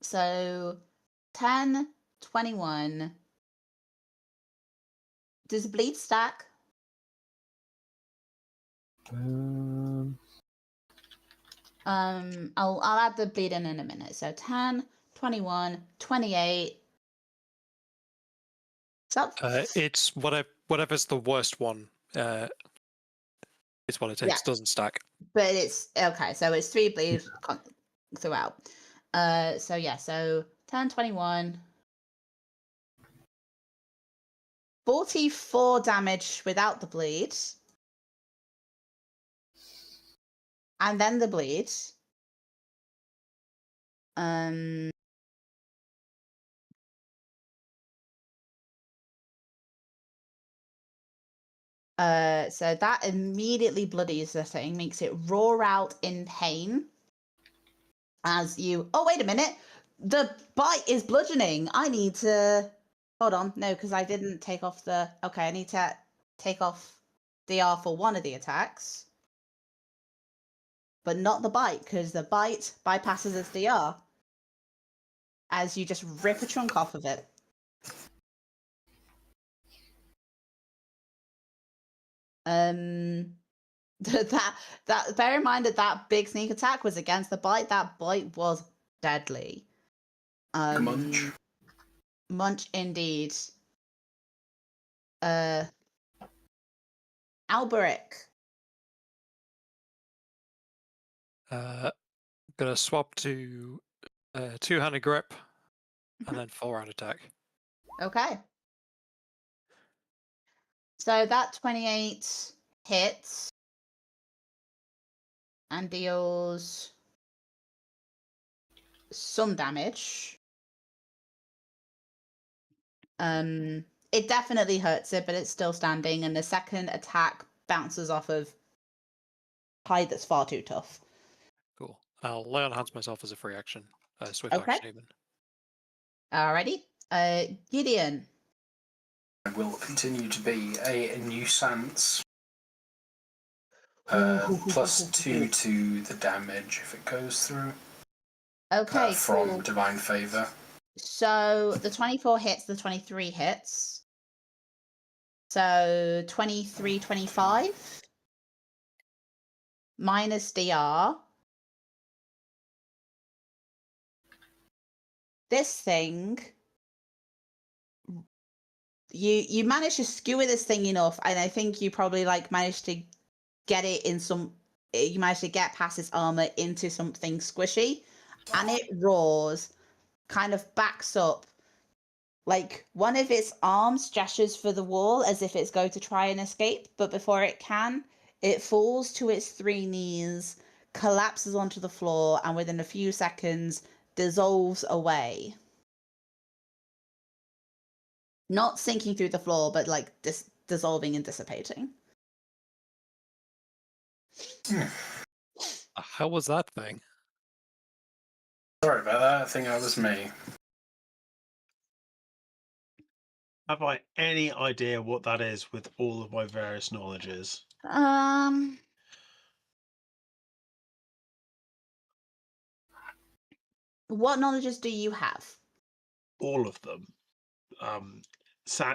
So 10, 21. Does bleed stack? I'll add the bleed in a minute. So 10, 21, 28. So It's whatever's the worst one. It's what it takes. Yeah. Doesn't stack. but it's okay. So it's 3 bleed throughout. So yeah. So 10, 21. 44 damage without the bleed. And then the bleed. So that immediately bloodies the thing, makes it roar out in pain. As you... Oh, wait a minute. The bite is bludgeoning. I need to... Hold on. No, because I didn't take off the... Okay, I need to take off DR for one of the attacks. But not the bite, because the bite bypasses its DR. As you just rip a chunk off of it. That bear in mind that big sneak attack was against the bite. That bite was deadly. Munch. Munch indeed. Alberic. Gonna swap to two-handed grip and then full-round attack. Okay. So that 28 hits and deals some damage. It definitely hurts it, but it's still standing, and the second attack bounces off of hide that's far too tough. Cool. I'll lay on hands myself as a free action. Swift Okay. action even. Alrighty. Gideon. It will continue to be a nuisance. Plus 2 to the damage if it goes through. Okay, From cool. Divine Favor. So the 24 hits, the 23 hits. So 23, 25. Minus DR. This thing... You managed to skewer this thing enough, and I think you probably managed to get it in some... You managed to get past its armor into something squishy, and it roars, kind of backs up. One of its arms gestures for the wall as if it's going to try and escape, but before it can, it falls to its 3 knees, collapses onto the floor, and within a few seconds dissolves away. Not sinking through the floor, but dissolving and dissipating. How was that thing? Sorry about that. I think that was me. Have I any idea what that is with all of my various knowledges? What knowledges do you have? All of them.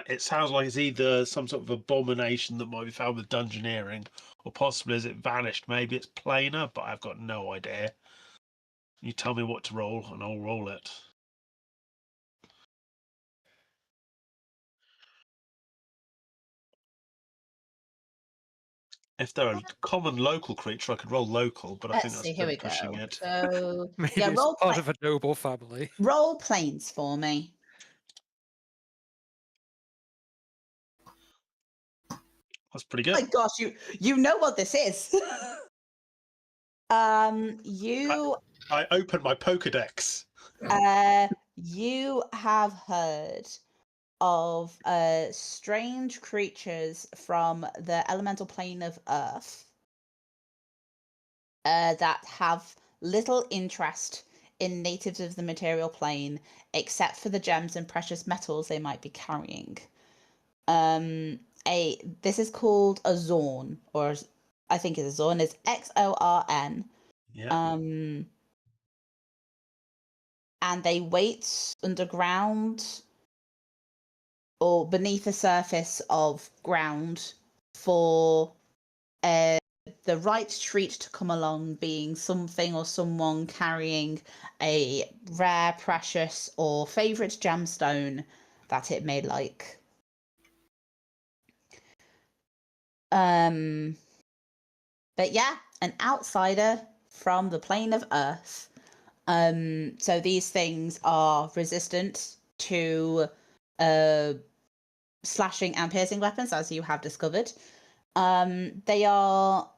It sounds like it's either some sort of abomination that might be found with dungeoneering, or possibly as it vanished, maybe it's planar, but I've got no idea. You tell me what to roll, and I'll roll it. If they're a common local creature, I could roll local, but I think Let's that's see. a Here we bit pushing go. it. So Maybe yeah, it's part of a noble family. roll planes for me. That's pretty Oh good. my gosh, you know what this is. You I opened my Pokedex. you have heard of strange creatures from the elemental plane of Earth that have little interest in natives of the material plane, except for the gems and precious metals they might be carrying. This is called a Xorn, or I think it's a Xorn. It's Xorn. Yeah. And they wait underground or beneath the surface of ground for the right treat to come along, being something or someone carrying a rare, precious, or favorite gemstone that it may like. But yeah, an outsider from the plane of Earth. So these things are resistant to slashing and piercing weapons, as you have discovered. They are.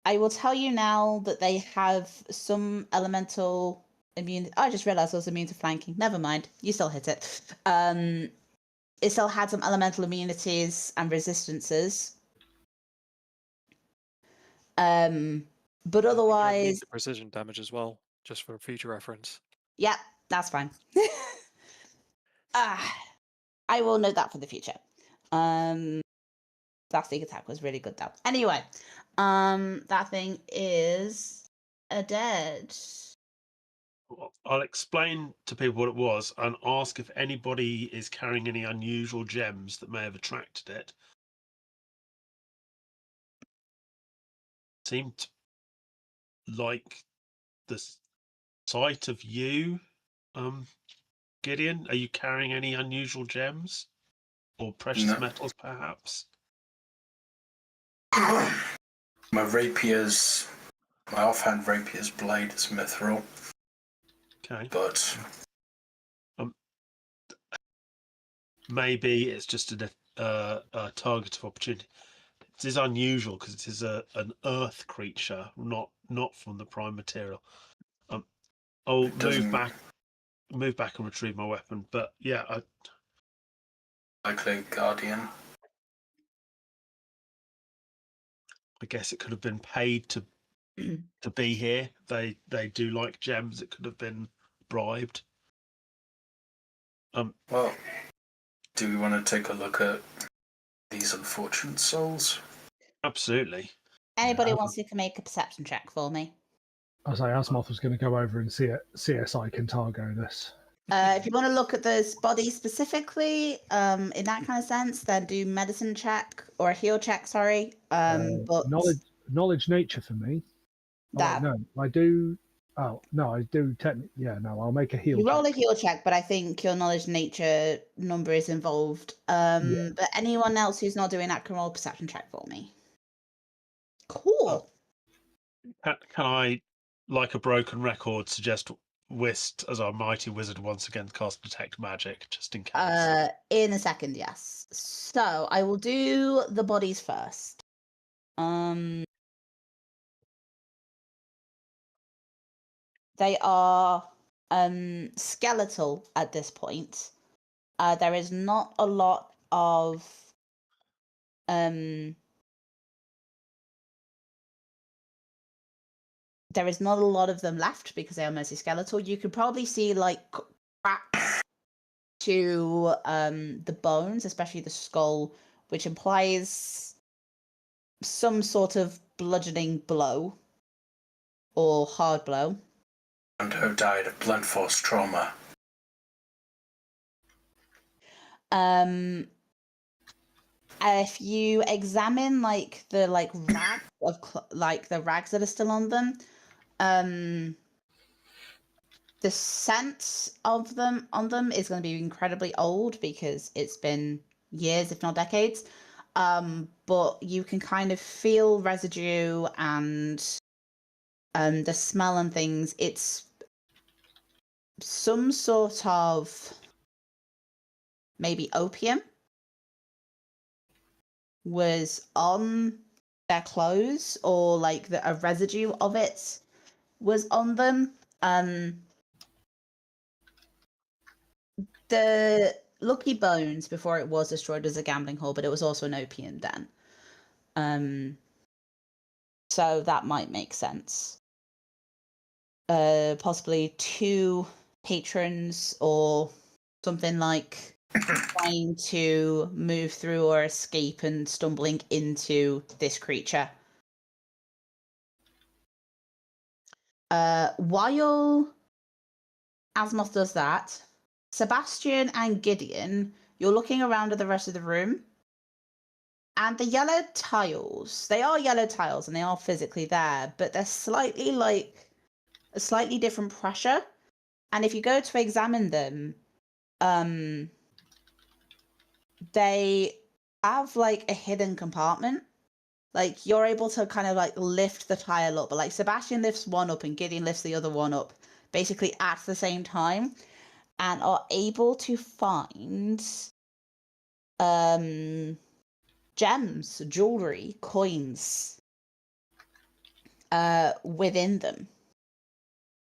I will tell you now that they have some elemental immune. I just realized I was immune to flanking. Never mind. You still hit it. It still had some elemental immunities and resistances. But I think you're immune otherwise, to precision damage as well, just for future reference. yeah, that's fine. I will note that for the future. That sneak attack was really good though. Anyway, that thing is dead. I'll explain to people what it was and ask if anybody is carrying any unusual gems that may have attracted it. Seemed like the sight of you, Gideon. Are you carrying any unusual gems or precious No. metals, perhaps? My offhand rapier's blade is mithril, Okay. but maybe it's just a target of opportunity. It is unusual because it is an earth creature, not from the prime material. I'll move back and retrieve my weapon. But yeah, likely guardian. I guess it could have been paid to be here. They do like gems. It could have been bribed. Well, do we want to take a look at these unfortunate souls? Absolutely. Anybody wants to make a perception check for me? I say Asmoth was going to go over and see CSI Kintargo this. If you want to look at those bodies specifically, in that kind of sense, then do medicine check or a heal check. Sorry, but knowledge nature for me. that no, I do. Oh no, I do technically. Yeah, no, I'll make a heal. you roll check. a heal check, but I think your knowledge nature number is involved. But anyone else who's not doing that can roll a perception check for me. Cool. Can I, like a broken record, suggest Whist as our mighty wizard once again cast detect magic just in case? In a second, yes. So I will do the bodies first. They are skeletal at this point. There is not a lot of there is not a lot of them left because they are mostly skeletal. You could probably see like cracks to the bones, especially the skull, which implies some sort of bludgeoning blow or hard blow. And who died of blunt force trauma. If you examine like the rags of the rags that are still on them, the scent of them is going to be incredibly old because it's been years, if not decades. But you can kind of feel residue and the smell and things. It's some sort of maybe opium was on their clothes, or like a residue of it was on them. The Lucky Bones, before it was destroyed, was a gambling hall, but it was also an opium den. So that might make sense. Possibly 2 patrons or something like trying to move through or escape and stumbling into this creature. While Asmoth does that, Sebastian and Gideon, you're looking around at the rest of the room, and the yellow tiles, they are yellow tiles and they are physically there, but they're slightly like a slightly different pressure. And if you go to examine them, they have like a hidden compartment. Like you're able to kind of like lift the tile up, but like Sebastian lifts one up and Gideon lifts the other one up basically at the same time, and are able to find gems, jewelry, coins within them.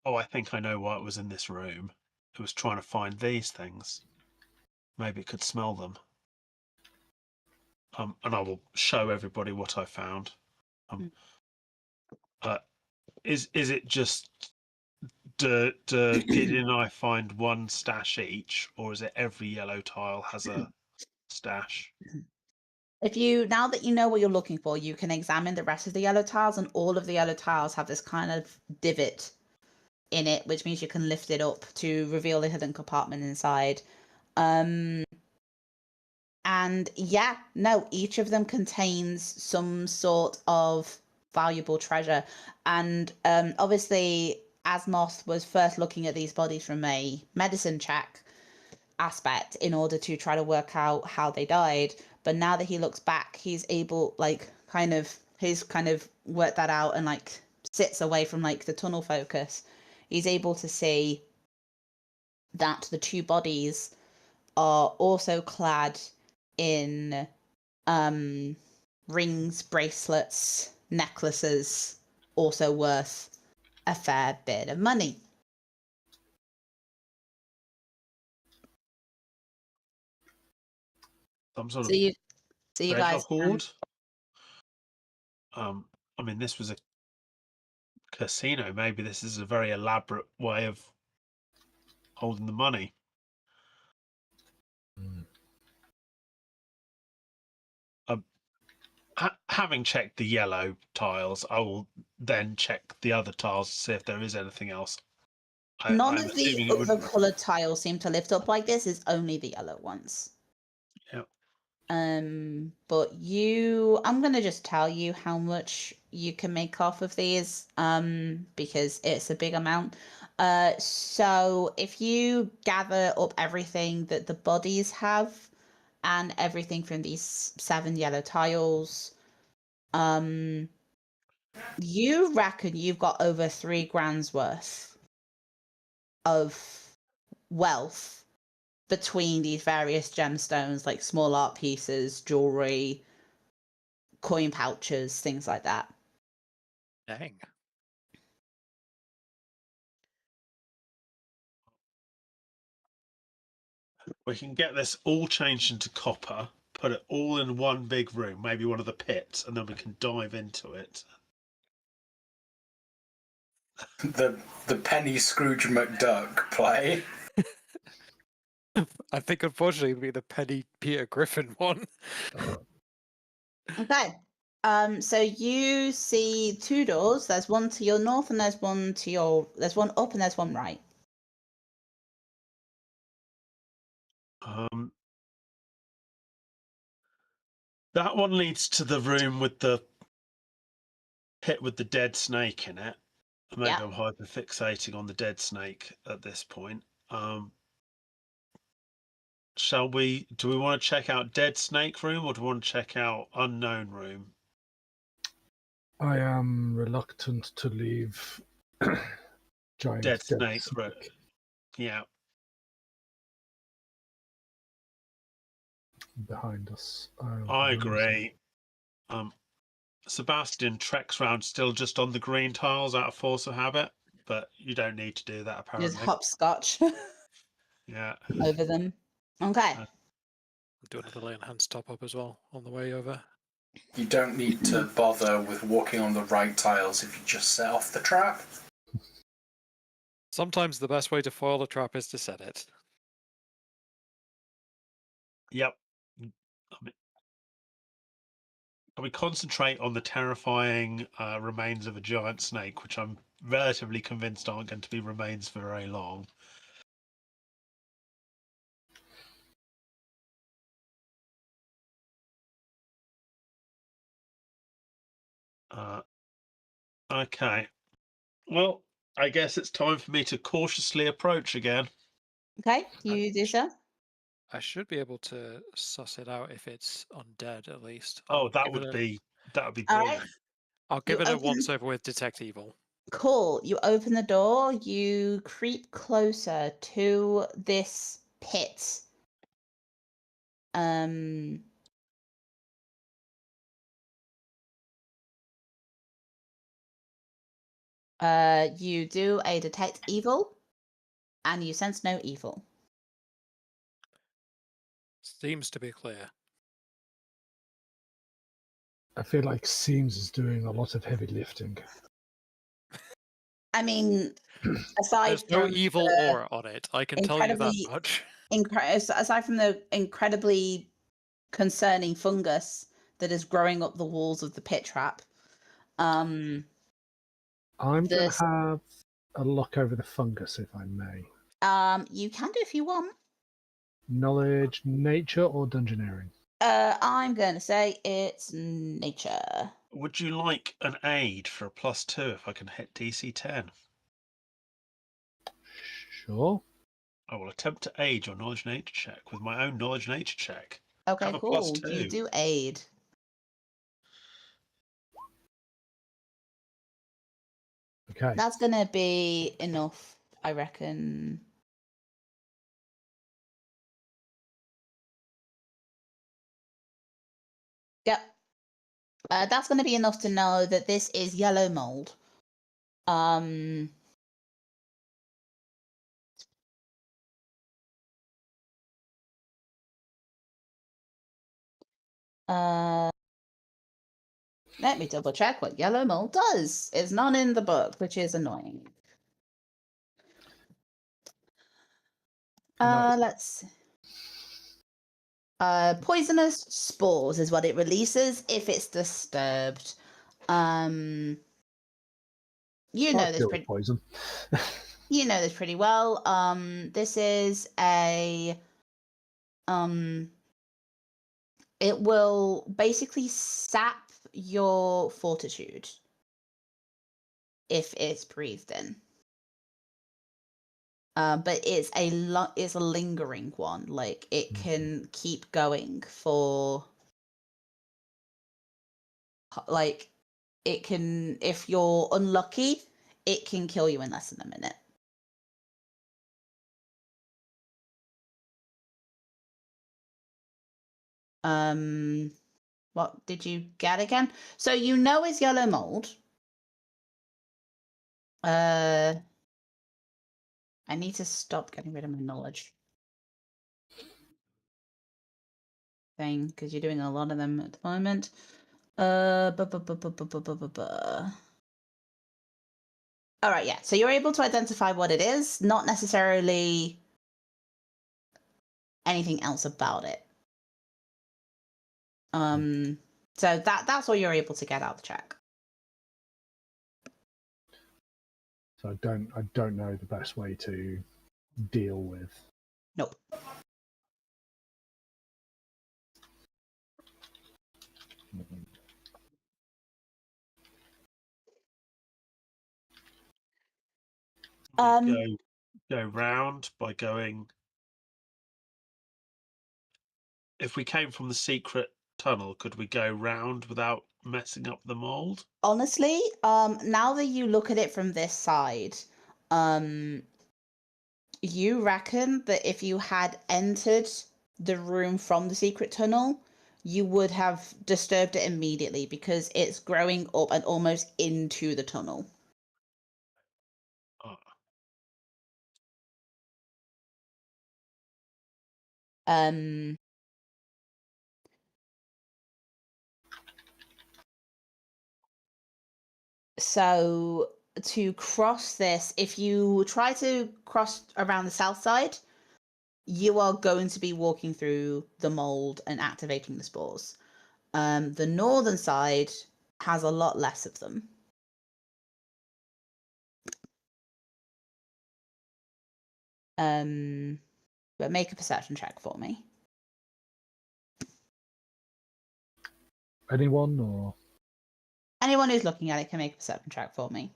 Oh, I think I know why it was in this room. It was trying to find these things. Maybe it could smell them. And I will show everybody what I found. Is it just do Gideon and I find one stash each, or is it every yellow tile has a stash? If you, now that you know what you're looking for, you can examine the rest of the yellow tiles, and all of the yellow tiles have this kind of divot in it, which means you can lift it up to reveal the hidden compartment inside. And yeah, no, each of them contains some sort of valuable treasure. And obviously, Asmoth was first looking at these bodies from a medicine check aspect in order to try to work out how they died. But now that he looks back, he's able, he's kind of worked that out and like sits away from like the tunnel focus. He's able to see that the 2 bodies are also clad in rings, bracelets, necklaces, also worth a fair bit of money. Some sort So of you treasure guys hoard. I mean, this was a casino. Maybe this is a very elaborate way of holding the money. Having checked the yellow tiles, I will then check the other tiles to see if there is anything else. None of the other coloured tiles seem to lift up like this. It's only the yellow ones. Yeah. But I'm gonna just tell you how much you can make off of these, because it's a big amount. So if you gather up everything that the bodies have and everything from these 7 yellow tiles, you reckon you've got over 3 grand's worth of wealth between these various gemstones, like small art pieces, jewelry, coin pouches, things like that. Dang. We can get this all changed into copper, put it all in one big room, maybe one of the pits, and then we can dive into it. The Penny Scrooge McDuck play. I think unfortunately it'll be the Penny Peter Griffin one. Okay. So you see two doors. There's one to your north, and there's one to your. There's one up, and there's one right. That one leads to the room with the pit with the dead snake in it. Maybe Yeah. I'm hyperfixating on the dead snake at this point. Do we want to check out dead snake room or do we want to check out unknown room? I am reluctant to leave giant Dead snake snake room. Yeah. behind us. I agree. Sebastian treks round still just on the green tiles out of force of habit, but you don't need to do that apparently. Just hopscotch Yeah. over them. Okay. I'll do another lane hands top up as well on the way over. You don't need to bother with walking on the right tiles if you just set off the trap. Sometimes the best way to foil a trap is to set it. Yep. Can we concentrate on the terrifying remains of a giant snake, which I'm relatively convinced aren't going to be remains for very long? Okay. Well, I guess it's time for me to cautiously approach again. Okay. You do so. I should be able to suss it out if it's undead at least. Oh, that give would it a- be All right. brilliant. I'll give it a open- once over with Detect Evil. Cool. You open the door. You creep closer to this pit. You do a detect evil, and you sense no evil. Seems to be clear. I feel like Seams is doing a lot of heavy lifting. I mean, aside There's no from evil the aura on it. I can tell you that incredibly- much. aside from the incredibly concerning fungus that is growing up the walls of the pit trap, I'm going to This- have a look over the fungus, if I may. you can do if you want. Knowledge, nature, or dungeoneering? I'm going to say it's nature. Would you like an aid for a +2 if I can hit DC 10? Sure. I will attempt to aid your knowledge nature check with my own knowledge nature check. Okay, Have a cool. +2. You do aid. Okay. That's going to be enough, I reckon. Yep. That's going to be enough to know that this is yellow mold. Let me double check what yellow mold does. It's not in the book, which is annoying. Let's see. Poisonous spores is what it releases if it's disturbed. You know this pretty. Poison. You know this pretty well. This is a. It will basically sap your fortitude if it's breathed in. But it's a lingering one. Like it can keep going for. Like it can, if you're unlucky, it can kill you in less than a minute. What did you get again? So you know it's yellow mold. I need to stop getting rid of my knowledge thing because you're doing a lot of them at the moment. All right, yeah. So you're able to identify what it is, not necessarily anything else about it. So that's all you're able to get out of the check. So I don't know the best way to deal with. Nope. We go round by going. If we came from the secret tunnel, could we go round without messing up the mold? Honestly, now that you look at it from this side, you reckon that if you had entered the room from the secret tunnel, you would have disturbed it immediately because it's growing up and almost into the tunnel. Oh. So to cross this, if you try to cross around the south side, you are going to be walking through the mold and activating the spores. The northern side has a lot less of them. But make a perception check for me. Anyone or Anyone who's looking at it can make a perception check for me.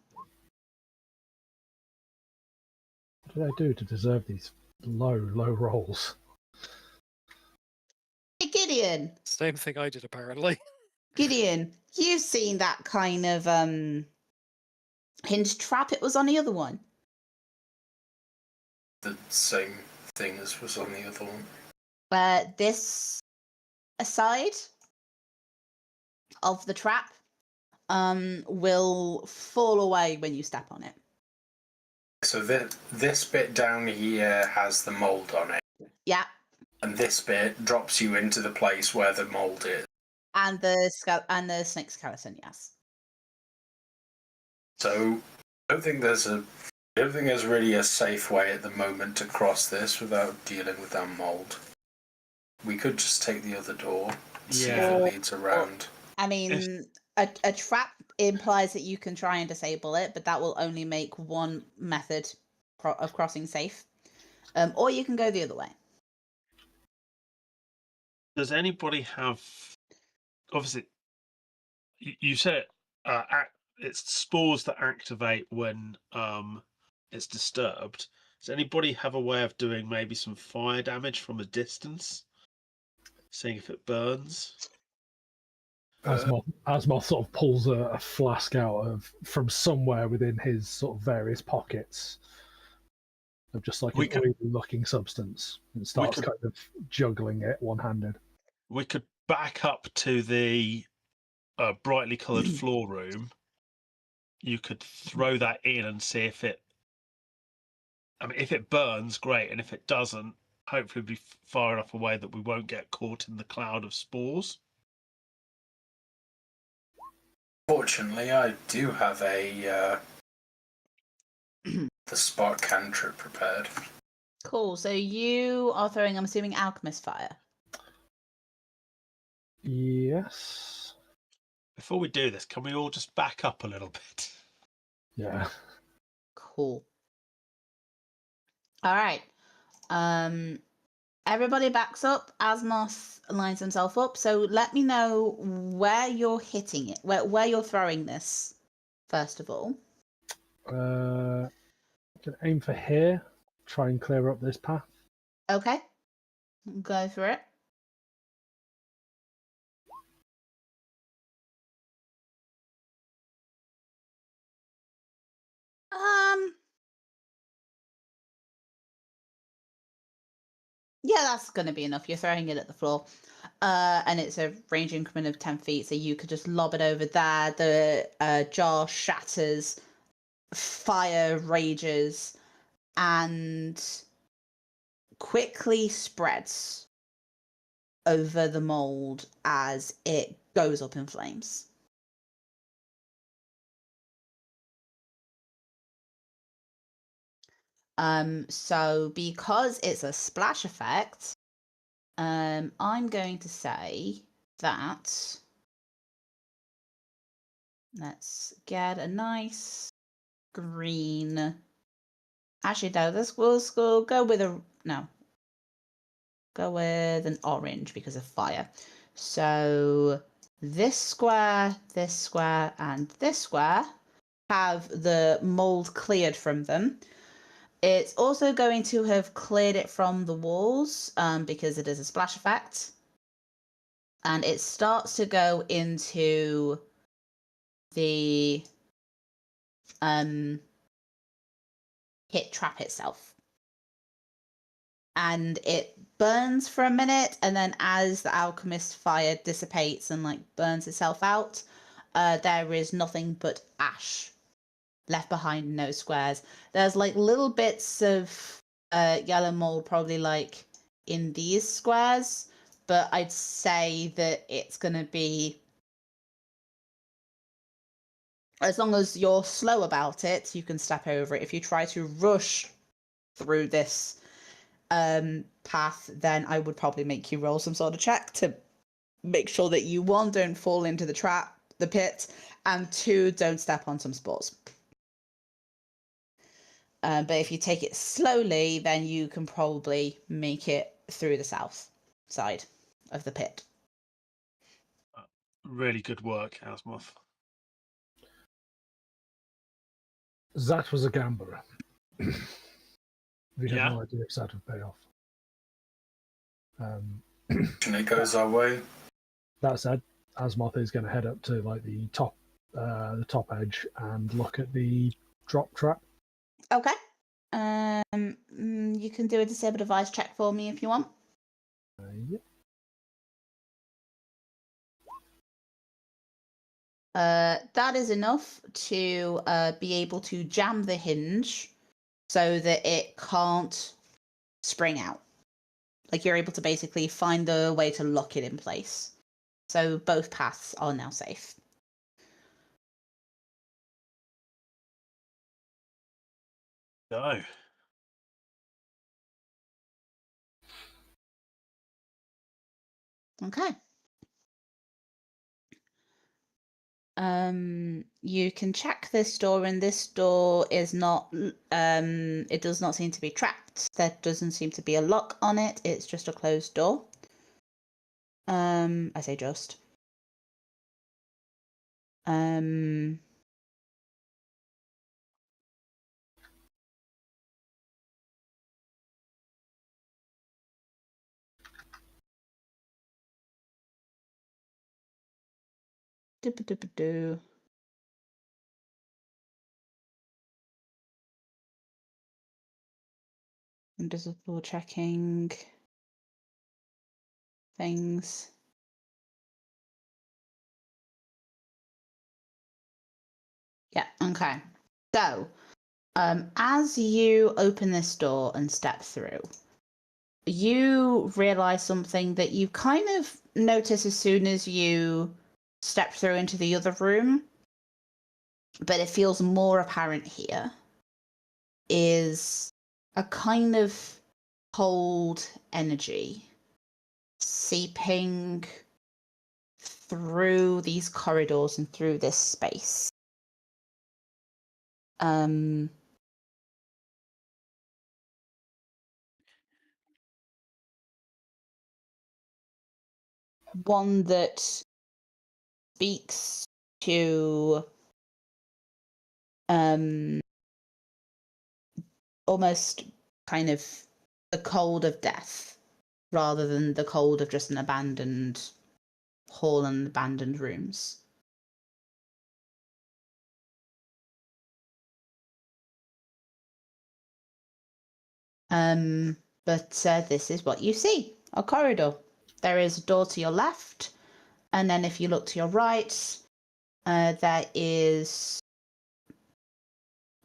what did I do to deserve these low rolls? Hey, Gideon! Same thing I did, apparently. Gideon, you've seen that kind of hinged trap it was on the other one. The same thing as was on the other one. This side of the trap will fall away when you step on it. So this bit down here has the mold on it. Yeah. And this bit drops you into the place where the mold is. And the snake skeleton, yes. So I don't think there's really a safe way at the moment to cross this without dealing with that mold. We could just take the other door and see if it leads around. I mean, a trap implies that you can try and disable it, but that will only make one method of crossing safe. Or you can go the other way. Does anybody have? Obviously, you said it's spores that activate when it's disturbed. Does anybody have a way of doing maybe some fire damage from a distance? Seeing if it burns? Asmoth sort of pulls a flask out from somewhere within his sort of various pockets of just like an oily-looking substance and starts kind of juggling it one-handed. We could back up to the brightly coloured floor room. You could throw that in and see if it. I mean, if it burns, great, and if it doesn't, hopefully be far enough away that we won't get caught in the cloud of spores. Fortunately, I do have the spark cantrip prepared. Cool. So you are throwing, I'm assuming, alchemist fire. Yes. Before we do this, can we all just back up a little bit? Yeah. Cool. All right. Everybody backs up. Asmoth lines himself up. So let me know where you're hitting it, where you're throwing this, first of all. Can aim for here. Try and clear up this path. Okay. Go for it. Yeah, that's going to be enough. You're throwing it at the floor. And it's a range increment of 10 feet, so you could just lob it over there. The jar shatters, fire rages, and quickly spreads over the mold as it goes up in flames. So because it's a splash effect, I'm going to say that let's get a nice green. Actually, no, let's go with a no. Go with an orange because of fire. So this square, and this square have the mold cleared from them. It's also going to have cleared it from the walls because it is a splash effect. And it starts to go into the hit trap itself. And it burns for a minute, and then as the alchemist fire dissipates and like burns itself out, there is nothing but ash left behind, no squares. There's like little bits of yellow mold probably like in these squares, but I'd say that it's gonna be, as long as you're slow about it, you can step over it. If you try to rush through this path, then I would probably make you roll some sort of check to make sure that you, one, don't fall into the trap, the pit, and two, don't step on some spores. But if you take it slowly, then you can probably make it through the south side of the pit. Really good work, Asmuth. That was a gambler. We had Yeah. no idea if that would pay off. And it goes our way. That said, Asmoth is going to head up to like the top edge and look at the drop trap. Okay. You can do a disable device check for me if you want. Yep. That is enough to be able to jam the hinge so that it can't spring out. Like, you're able to basically find the way to lock it in place. So both paths are now safe. Go. Okay. You can check this door, and this door is not, it does not seem to be trapped. There doesn't seem to be a lock on it. It's just a closed door. I say just. Do. I'm just double checking things. Yeah, okay. So, as you open this door and step through, you realize something that you kind of notice as soon as you step through into the other room, but it feels more apparent here, is a kind of cold energy seeping through these corridors and through this space. One that speaks to almost kind of the cold of death rather than the cold of just an abandoned hall and abandoned rooms. But this is what you see, a corridor. There is a door to your left, and then if you look to your right, there is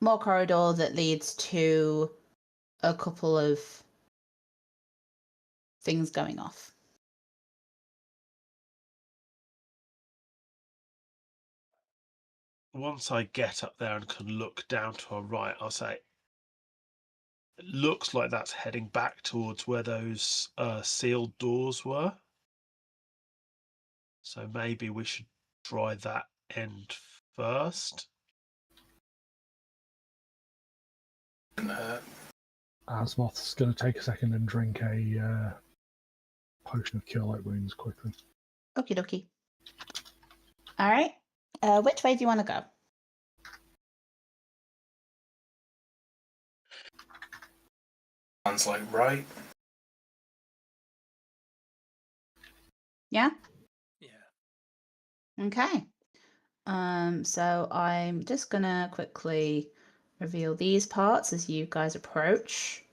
more corridor that leads to a couple of things going off. Once I get up there and can look down to our right, I'll say, looks like that's heading back towards where those sealed doors were. So maybe we should try that end first. Asmoth's going to take a second and drink a potion of Cure Light Wounds quickly. Okie dokie. All right. Which way do you want to go? Sounds like right. Yeah. Yeah. Okay. So I'm just gonna quickly reveal these parts as you guys approach.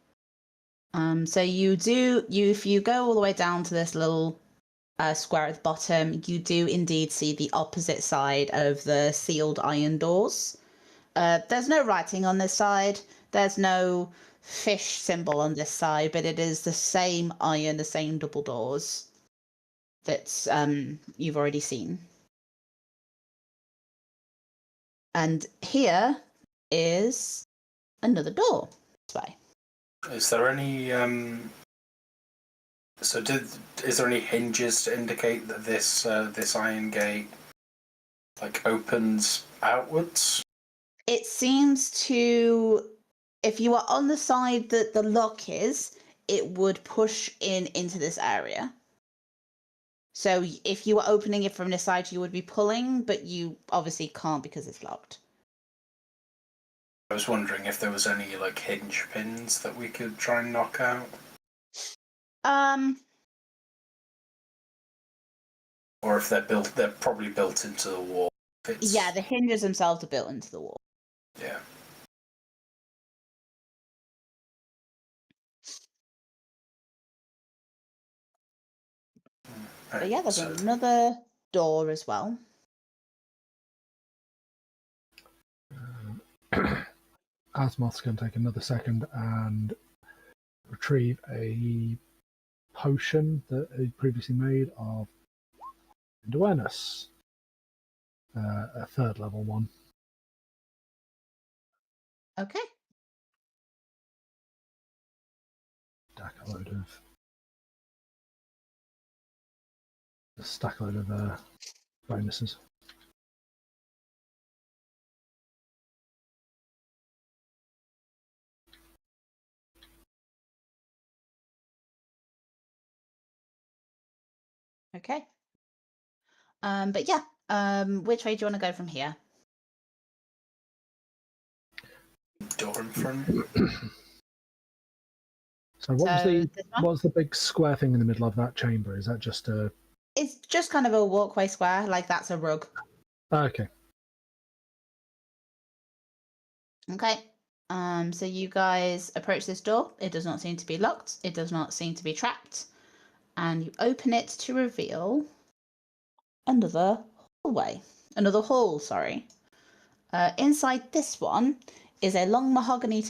So if you go all the way down to this little square at the bottom, you do indeed see the opposite side of the sealed iron doors. There's no writing on this side. There's no fish symbol on this side, but it is the same iron, the same double doors that you've already seen. And here is another door this way. Is there any is there any hinges to indicate that this this iron gate like opens outwards? It seems to, if you are on the side that the lock is, it would push into this area. So if you were opening it from this side, you would be pulling, but you obviously can't because it's locked. I was wondering if there was any like hinge pins that we could try and knock out. Or if they're probably built into the wall. Yeah, the hinges themselves are built into the wall. Yeah. But yeah, there's another door as well. Asmoth's going to take another second and retrieve a potion that he previously made of awareness. A third level one. Okay. Stack a load of bonuses. Okay. But yeah, which way do you want to go from here? Door in front. So what's the big square thing in the middle of that chamber? Is that just a... It's just kind of a walkway square, like that's a rug. Okay. Okay. So you guys approach this door. It does not seem to be locked. It does not seem to be trapped. And you open it to reveal another hall, sorry. Inside this one is a long mahogany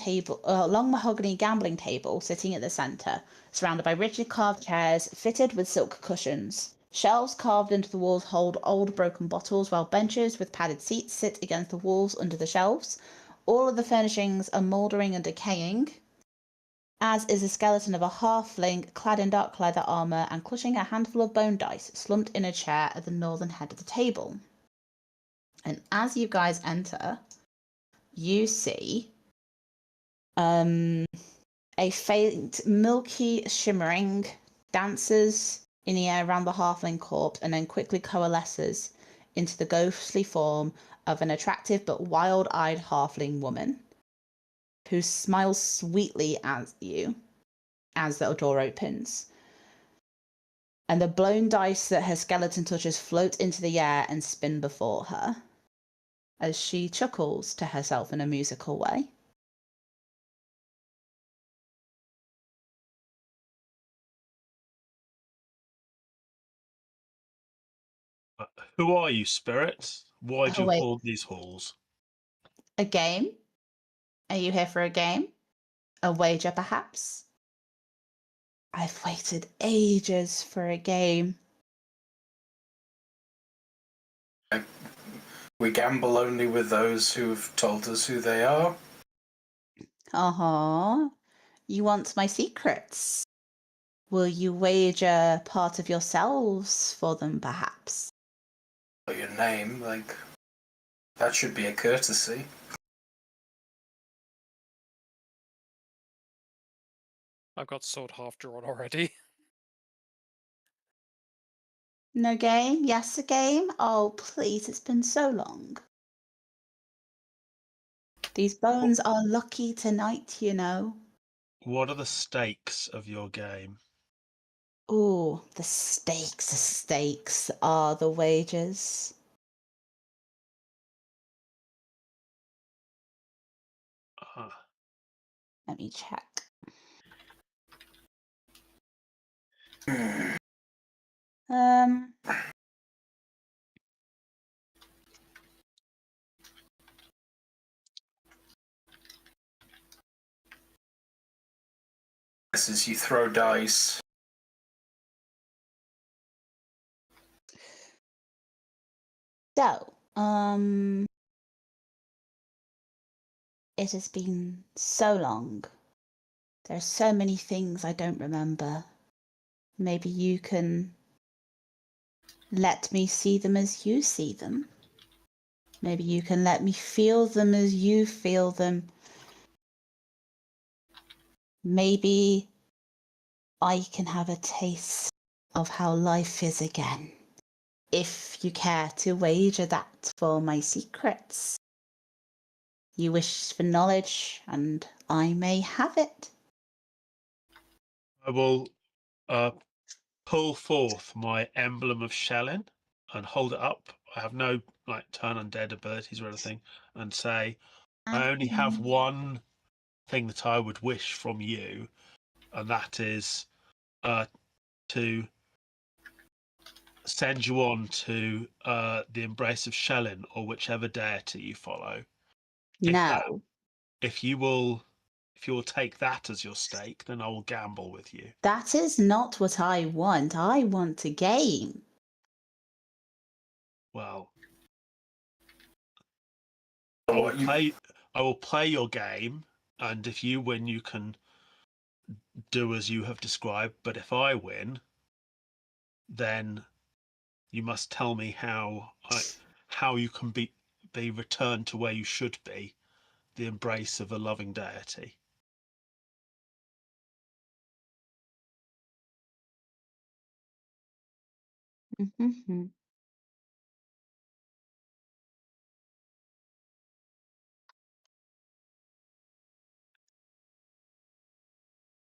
gambling table sitting at the center, surrounded by richly carved chairs fitted with silk cushions. Shelves carved into the walls hold old broken bottles, while benches with padded seats sit against the walls under the shelves. All of the furnishings are mouldering and decaying, as is the skeleton of a halfling clad in dark leather armor and clutching a handful of bone dice slumped in a chair at the northern head of the table. And as you guys enter, you see a faint, milky shimmering dances in the air around the halfling corpse and then quickly coalesces into the ghostly form of an attractive but wild-eyed halfling woman who smiles sweetly at you as the door opens. And the blown dice that her skeleton touches float into the air and spin before her as she chuckles to herself in a musical way. Who are you, spirit? Why do Oh, you wait. hold these halls? A game? Are you here for a game? A wager, perhaps? I've waited ages for a game. We gamble only with those who've told us who they are. Uh-huh. You want my secrets? Will you wager part of yourselves for them, perhaps? Or your name, like, that should be a courtesy. I've got sword half drawn already. No game? Yes, a game? Oh, please, it's been so long. These bones are lucky tonight, you know. What are the stakes of your game? Oh, the stakes are the wagers. Let me check. Um, This is you throw dice. so, it has been so long. There's so many things I don't remember. Maybe you can let me see them as you see them. Maybe you can let me feel them as you feel them. Maybe I can have a taste of how life is again. If you care to wager that for my secrets. You wish for knowledge, and I may have it. I will pull forth my emblem of Shellin and hold it up. I have no turn undead abilities or anything, and say, I only have one thing that I would wish from you, and that is to send you on to the embrace of Shellin or whichever deity you follow. No. If you will take that as your stake, then I will gamble with you. That is not what I want. I want a game. Well, So I what you will play your game, and if you win, you can do as you have described. But if I win, then you must tell me how you can be returned to where you should be, the embrace of a loving deity. Mm-hmm.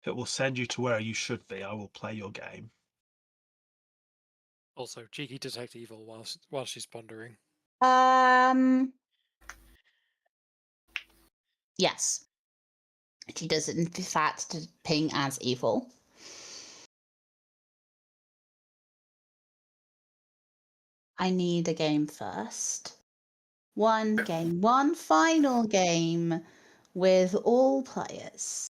It will send you to where you should be. I will play your game. Also, cheeky detect evil while she's pondering. Yes. She does in fact ping as evil. I need a game first. One game, one final game with all players.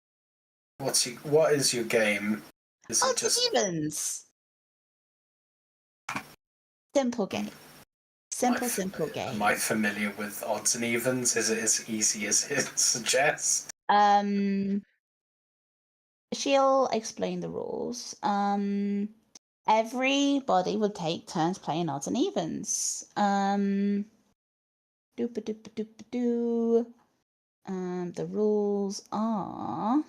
what is your game? Is it Odds and just evens. Simple game. Simple game. Am I familiar with odds and evens? Is it as easy as it suggests? She'll explain the rules. Everybody would take turns playing odds and evens. The rules are.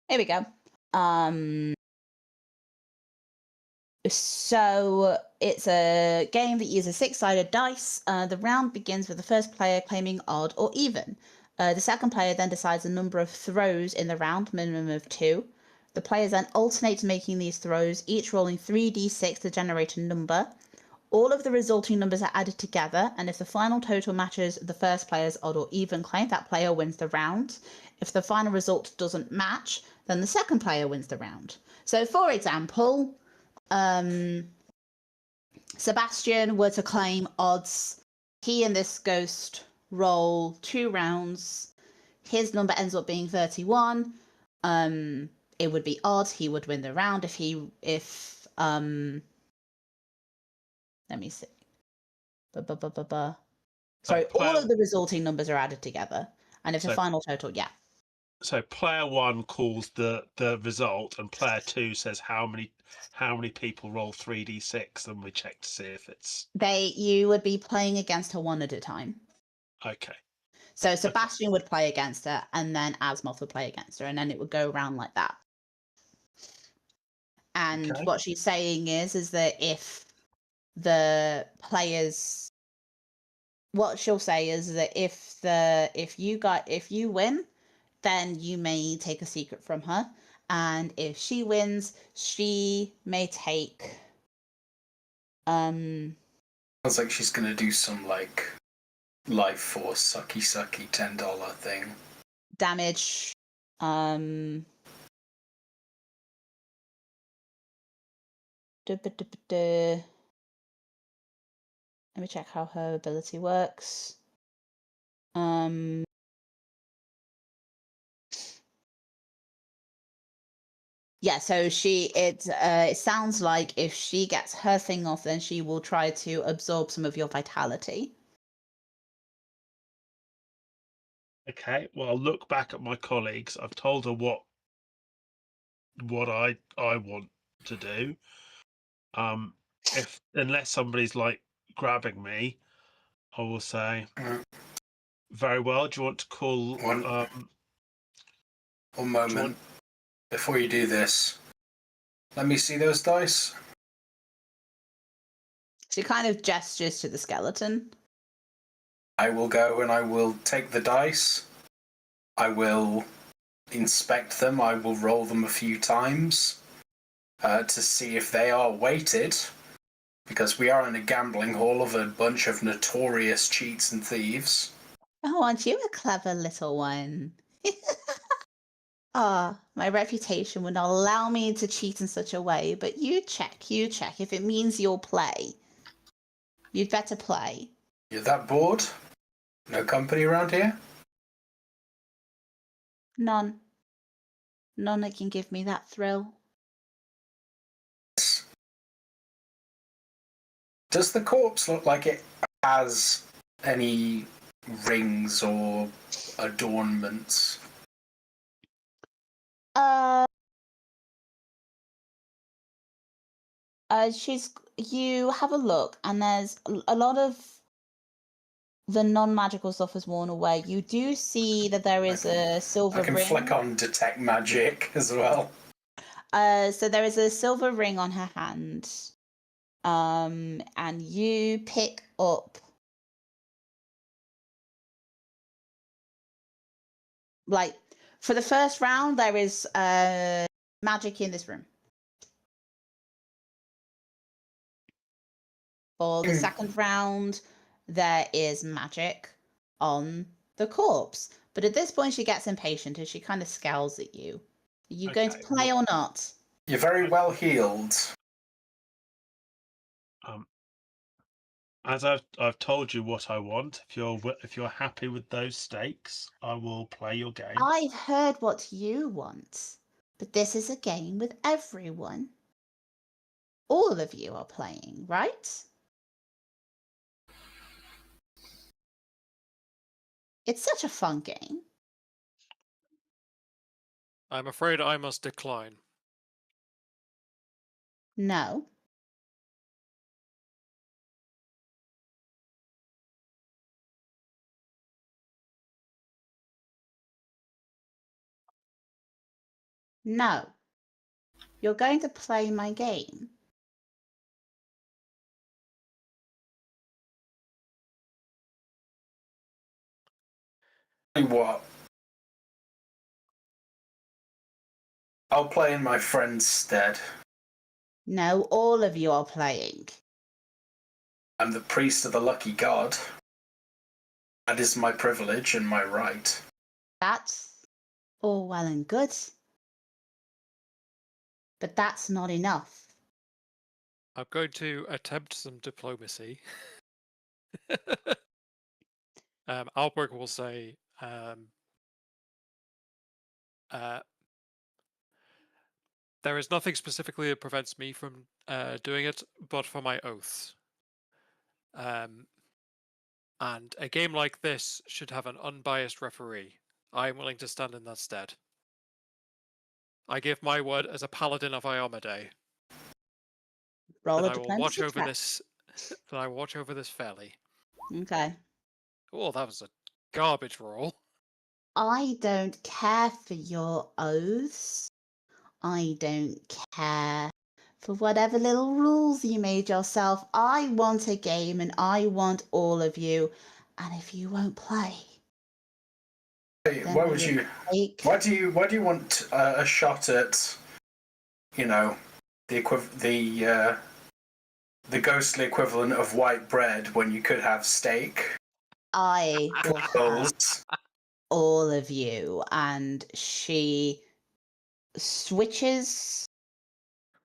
Here we go. So it's a game that uses 6-sided dice. The round begins with the first player claiming odd or even. The second player then decides the number of throws in the round, minimum of 2. The players then alternate making these throws, each rolling 3d6 to generate a number. All of the resulting numbers are added together, and if the final total matches the first player's odd or even claim, that player wins the round. If the final result doesn't match, then the second player wins the round. So, for example, Sebastian were to claim odds. He and this ghost roll 2 rounds. His number ends up being 31. It would be odd. He would win the round if let me see. Sorry, all player- of the resulting numbers are added together, and if the So- final total, yeah. So player 1 calls the result, and player 2 says how many people roll 3d6, and we check to see if it's You would be playing against her one at a time. okay. So Sebastian would play against her, and then Asmoth would play against her, and then it would go around like that. And Okay. what she's saying is that if the players, what she'll say is that if you win, then you may take a secret from her, and if she wins, she may take Sounds like she's gonna do some like life force sucky $10 thing. damage. Let me check how her ability works. Yeah, so it sounds like if she gets her thing off, then she will try to absorb some of your vitality. Okay. Well, I'll look back at my colleagues. I've told her what I want to do. If unless somebody's like grabbing me, I will say, very well. Do you want to call? One moment. Before you do this, let me see those dice. She kind of gestures to the skeleton. I will go and I will take the dice. I will inspect them. I will roll them a few times to see if they are weighted, because we are in a gambling hall of a bunch of notorious cheats and thieves. Oh, aren't you a clever little one? My reputation would not allow me to cheat in such a way, but you check. If it means you'll play, you'd better play. You're that bored? No company around here? None that can give me that thrill. Does the corpse look like it has any rings or adornments? You have a look, and there's a lot of the non-magical stuff is worn away. You do see that there is a silver I can ring. flick on detect magic as well. So there is a silver ring on her hand. And you pick up like for the first round there is magic in this room. For the second round, there is magic on the corpse. But at this point, she gets impatient and she kind of scowls at you. Are you going to play or not? You're very well healed. As I've told you what I want. If you're happy with those stakes, I will play your game. I've heard what you want, but this is a game with everyone. All of you are playing, right? It's such a fun game. I'm afraid I must decline. No. No. You're going to play my game. Tell you what. I'll play in my friend's stead. No, all of you are playing. I'm the priest of the lucky god. That is my privilege and my right. That's all well and good. But that's not enough. I'm going to attempt some diplomacy. Albrecht will say, there is nothing specifically that prevents me from doing it, but for my oaths. And a game like this should have an unbiased referee. I'm willing to stand in that stead. I give my word as a paladin of Iomedae Roll that a I will watch diplomacy over check. this. That I will watch over this fairly. Okay. Oh, that was a garbage roll. I don't care for your oaths. I don't care for whatever little rules you made yourself. I want a game and I want all of you. And if you won't play, Hey, then why I would will you? take... Why do you want a shot at, you know, the ghostly equivalent of white bread when you could have steak? I will have Rolls. all of you. And she switches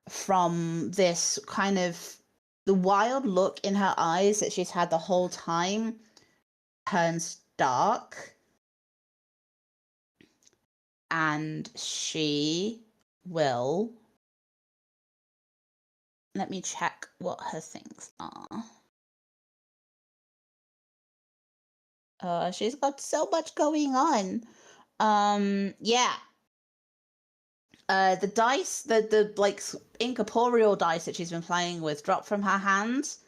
from this kind of the wild look in her eyes that she's had the whole time turns dark, and she will, let me check what her things are. She's got so much going on. Yeah. The dice, the like incorporeal dice that she's been playing with drop from her hands,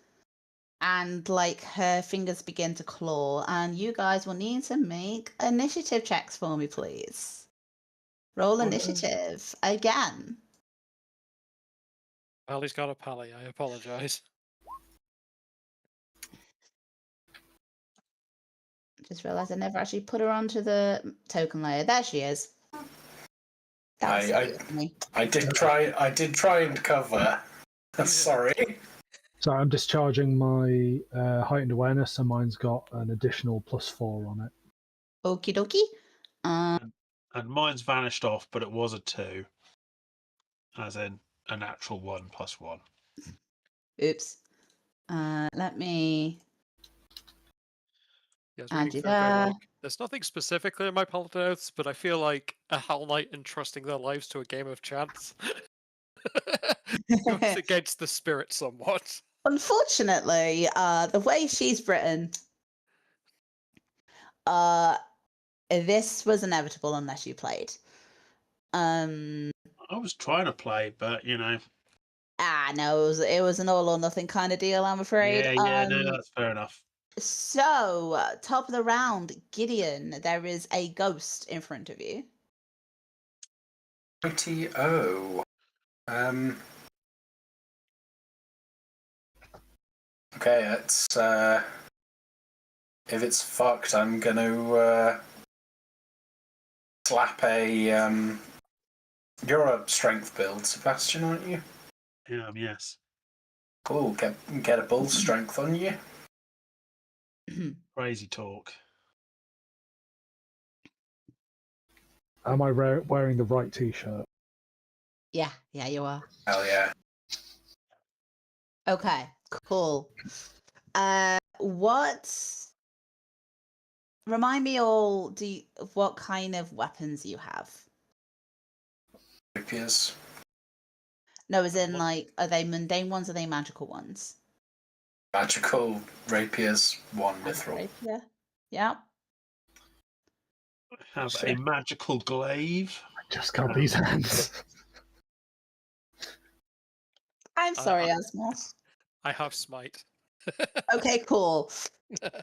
and like her fingers begin to claw, and you guys will need to make initiative checks for me, please. Roll initiative again. Pally's got a pally. I apologize. Just realised I never actually put her onto the token layer. There she is. That was silly of me. I did try and cover. Sorry. So I'm discharging my heightened awareness, and mine's got an additional +4 on it. Okie dokie. And mine's vanished off, but it was a 2. As in a natural 1 + 1. Oops. Let me Yeah, I was add reading you through going there. like, there's nothing specifically in my paladin oaths, but I feel like a Hell Knight entrusting their lives to a game of chance goes against the spirit somewhat. Unfortunately, the way she's written, this was inevitable unless you played. I was trying to play, but no, it was an all or nothing kind of deal, I'm afraid. Yeah, no, that's fair enough. So, top of the round, Gideon, there is a ghost in front of you. Righty-o. Okay, it's if it's fucked, I'm gonna slap a You're a strength build, Sebastian, aren't you? Yes. Cool. Get a bull strength on you. Crazy talk. Am I wearing the right t-shirt? Yeah, you are. Hell yeah. Okay, cool. Remind me all of what kind of weapons you have. Rapiers. No, as in, like, are they mundane ones or are they magical ones? Magical rapiers, one mithril. Rapier. Yeah. I have a magical glaive. I just got these hands. I'm sorry, Asmos. I have smite. Okay, cool.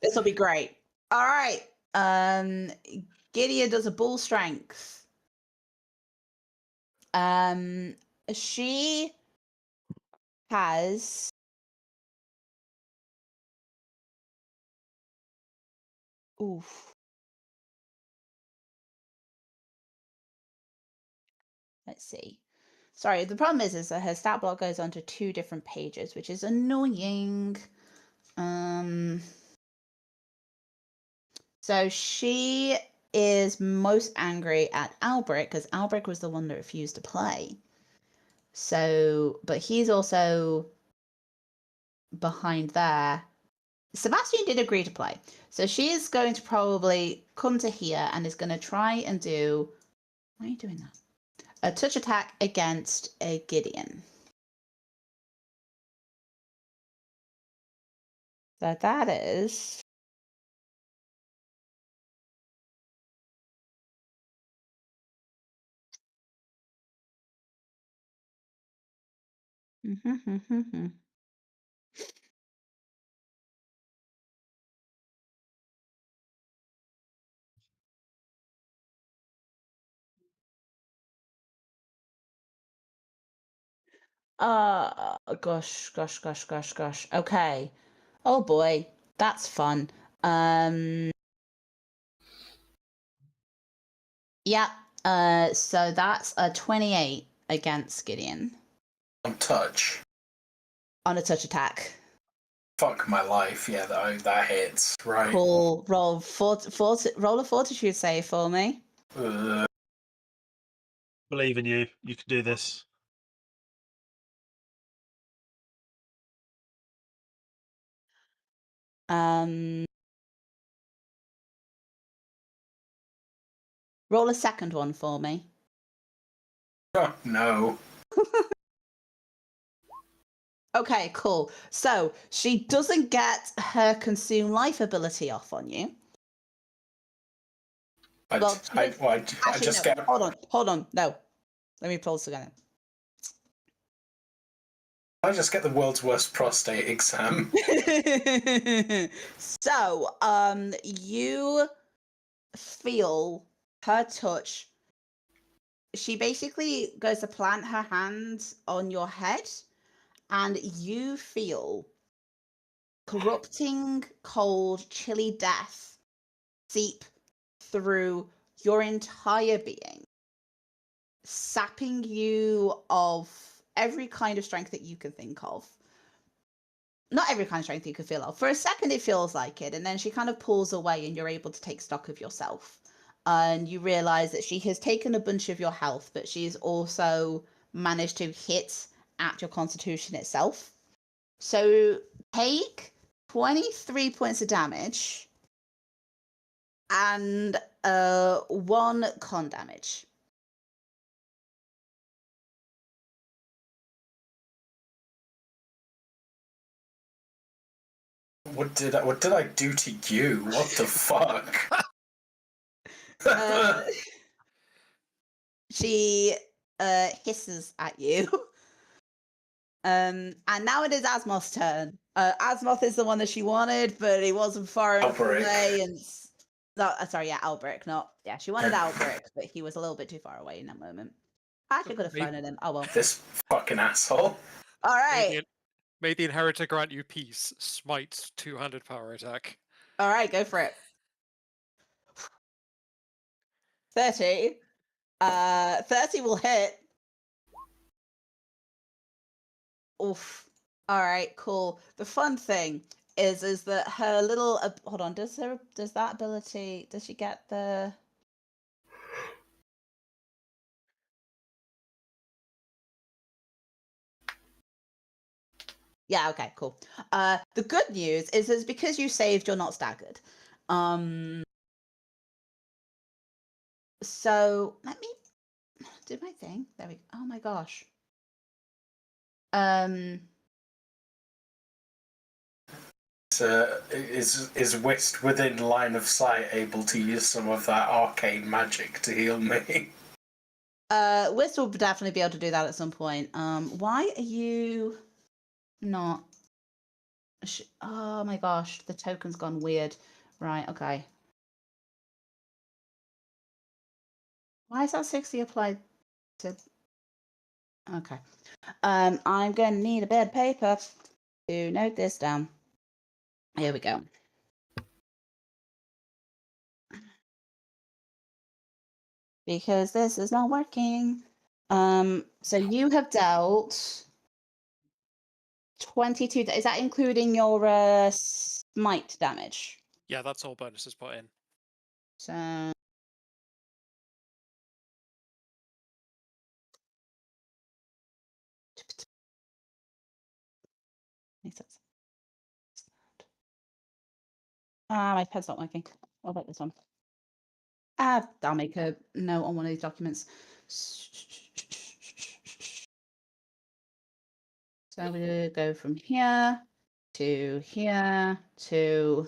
This will be great. All right. Gideon does a bull strength. She has oof. Let's see. Sorry, the problem is that her stat block goes onto 2 different pages, which is annoying. So she is most angry at Albrecht because Albrecht was the one that refused to play. So, but he's also behind there. Sebastian did agree to play. So she is going to probably come to here and is going to try and do... Why are you doing that? A touch attack against a Gideon. So that is Mm-hmm. Gosh. Okay. Oh boy, that's fun. Yeah. So that's a 28 against Gideon On touch. on a touch attack. Fuck my life. Yeah, that hits. Right. Cool. Roll roll a fortitude save for me. Believe in you. You can do this. Roll a second one for me. Oh, no. Okay, cool. So she doesn't get her consume life ability off on you. I just no. get. Hold on. No. Let me pull this again. I just get the world's worst prostate exam. So, you feel her touch. She basically goes to plant her hand on your head, and you feel corrupting, cold, chilly death seep through your entire being, sapping you of every kind of strength that you can think of. Not every kind of strength you can feel of. For a second, it feels like it, and then she kind of pulls away, and you're able to take stock of yourself. And you realize that she has taken a bunch of your health, but she's also managed to hit at your constitution itself. So take 23 points of damage and 1 con damage. What did I do to you? What the fuck? She hisses at you. And now it is Asmoth's turn. Asmoth is the one that she wanted, but he wasn't far enough Alberic. away. And Alberic. She wanted Alberic, but he was a little bit too far away in that moment. I actually could have thrown at him. Oh well. This fucking asshole. All right. May the inheritor grant you peace. Smite 200 power attack. All right, go for it. 30. 30 will hit. Oof. All right, cool. The fun thing is that her little hold on, does that ability, does she get the Yeah, okay, cool. The good news is because you saved, you're not staggered. So let me do my thing. There we go. Oh my gosh. Is Whist within line of sight able to use some of that arcane magic to heal me? Whist will definitely be able to do that at some point. Why are you not? Oh my gosh, the token's gone weird. Right, okay. Why is that 60 applied to? Okay. I'm going to need a bit of paper to note this down. Here we go. Because this is not working. So you have dealt 22. Is that including your smite damage? Yeah, that's all bonuses put in. So makes sense. My pen's not working. What about this one? I'll make a note on one of these documents. So I'm going to go from here to here to.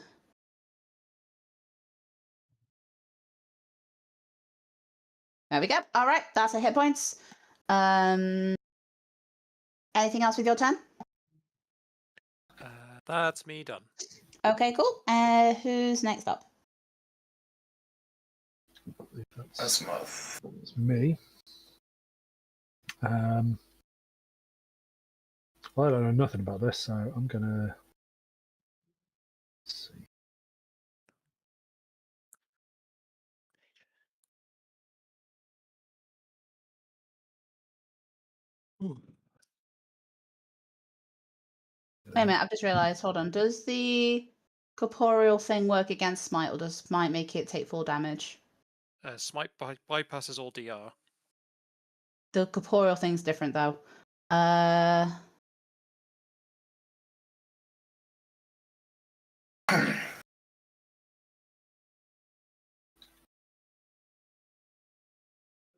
There we go. All right, that's a hit points. Anything else with your turn? That's me done. Okay, cool. Who's next up? That's Muff. It's me. Well, I don't know nothing about this, so I'm gonna see. Wait a minute, I've just realised. Hold on. Does the corporeal thing work against Smite, or does Smite make it take full damage? Smite bypasses all DR. The corporeal thing's different, though.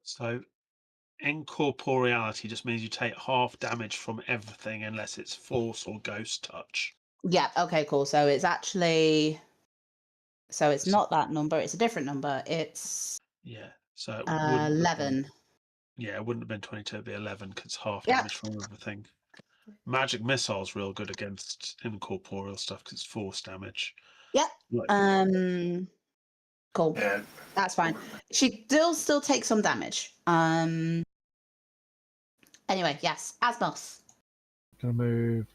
So incorporeality just means you take half damage from everything unless it's force or ghost touch. Yeah, okay, cool. So it's actually... So it's not that number, it's a different number. It's Yeah. So it wouldn't have been- 11. yeah, it wouldn't have been 22, it'd be 11 because it's half Yeah. damage from everything. Magic missile's real good against incorporeal stuff because it's force damage. Yeah. Like, Cool. Yeah. That's fine. She still takes some damage. Anyway, yes, Asmos. Gonna move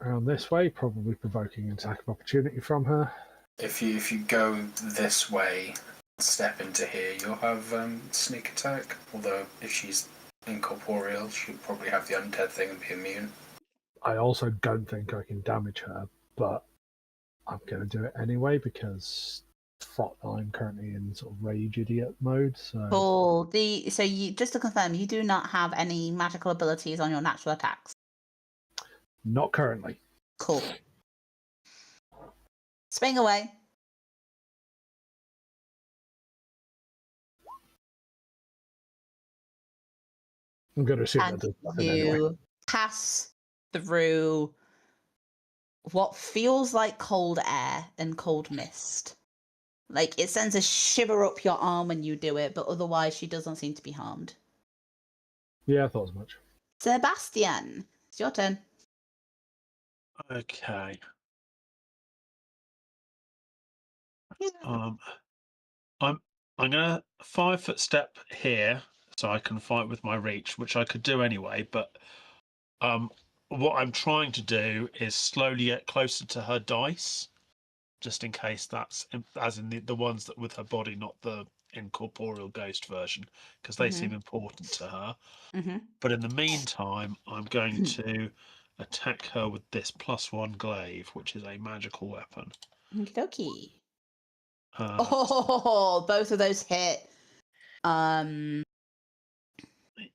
around this way, probably provoking an attack of opportunity from her. If you go this way, step into here, you'll have sneak attack. Although if she's incorporeal, she'll probably have the undead thing and be immune. I also don't think I can damage her, but I'm going to do it anyway because I'm currently in sort of rage idiot mode. So Cool. So you, just to confirm, you do not have any magical abilities on your natural attacks. not currently. Cool. Swing away. I'm going to assume And that does nothing you anyway. pass through what feels like cold air and cold mist. Like, it sends a shiver up your arm when you do it, but otherwise she doesn't seem to be harmed. Yeah, I thought as much. Sebastian, it's your turn. okay. I'm gonna 5-foot step here so I can fight with my reach, which I could do anyway, but what I'm trying to do is slowly get closer to her dice, just in case that's as in the ones that with her body, not the incorporeal ghost version, because they seem important to her. But in the meantime, I'm going to attack her with this +1 glaive, which is a magical weapon. Okie dokie. Uh, Oh, both of those hit.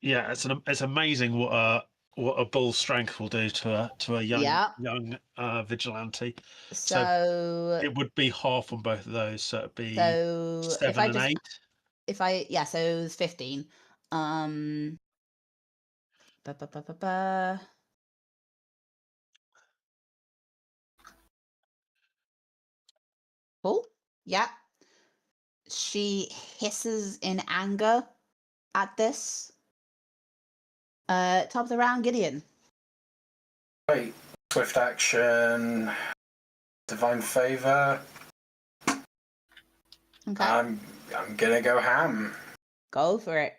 Yeah, it's amazing what a bull's strength will do to a young vigilante. So it would be half on both of those, so it'd be so 7 and 8. So it was 15. Cool. Yeah. She hisses in anger at this. Top of the round, Gideon. Wait, swift action, divine favor. Okay. I'm gonna go ham. Go for it.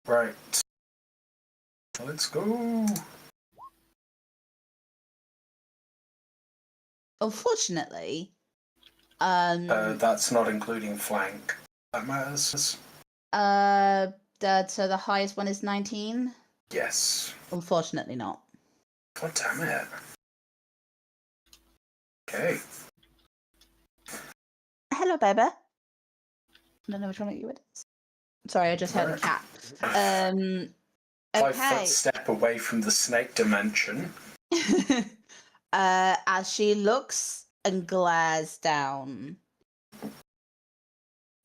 Right. Let's go. Unfortunately, That's not including flank. That matters. so the highest one is 19. Yes. Unfortunately, not. God damn it. Okay. Hello, baby. I don't know which one of you it is. Sorry, I just heard the cat. 5 foot step away from the snake dimension. As she looks and glares down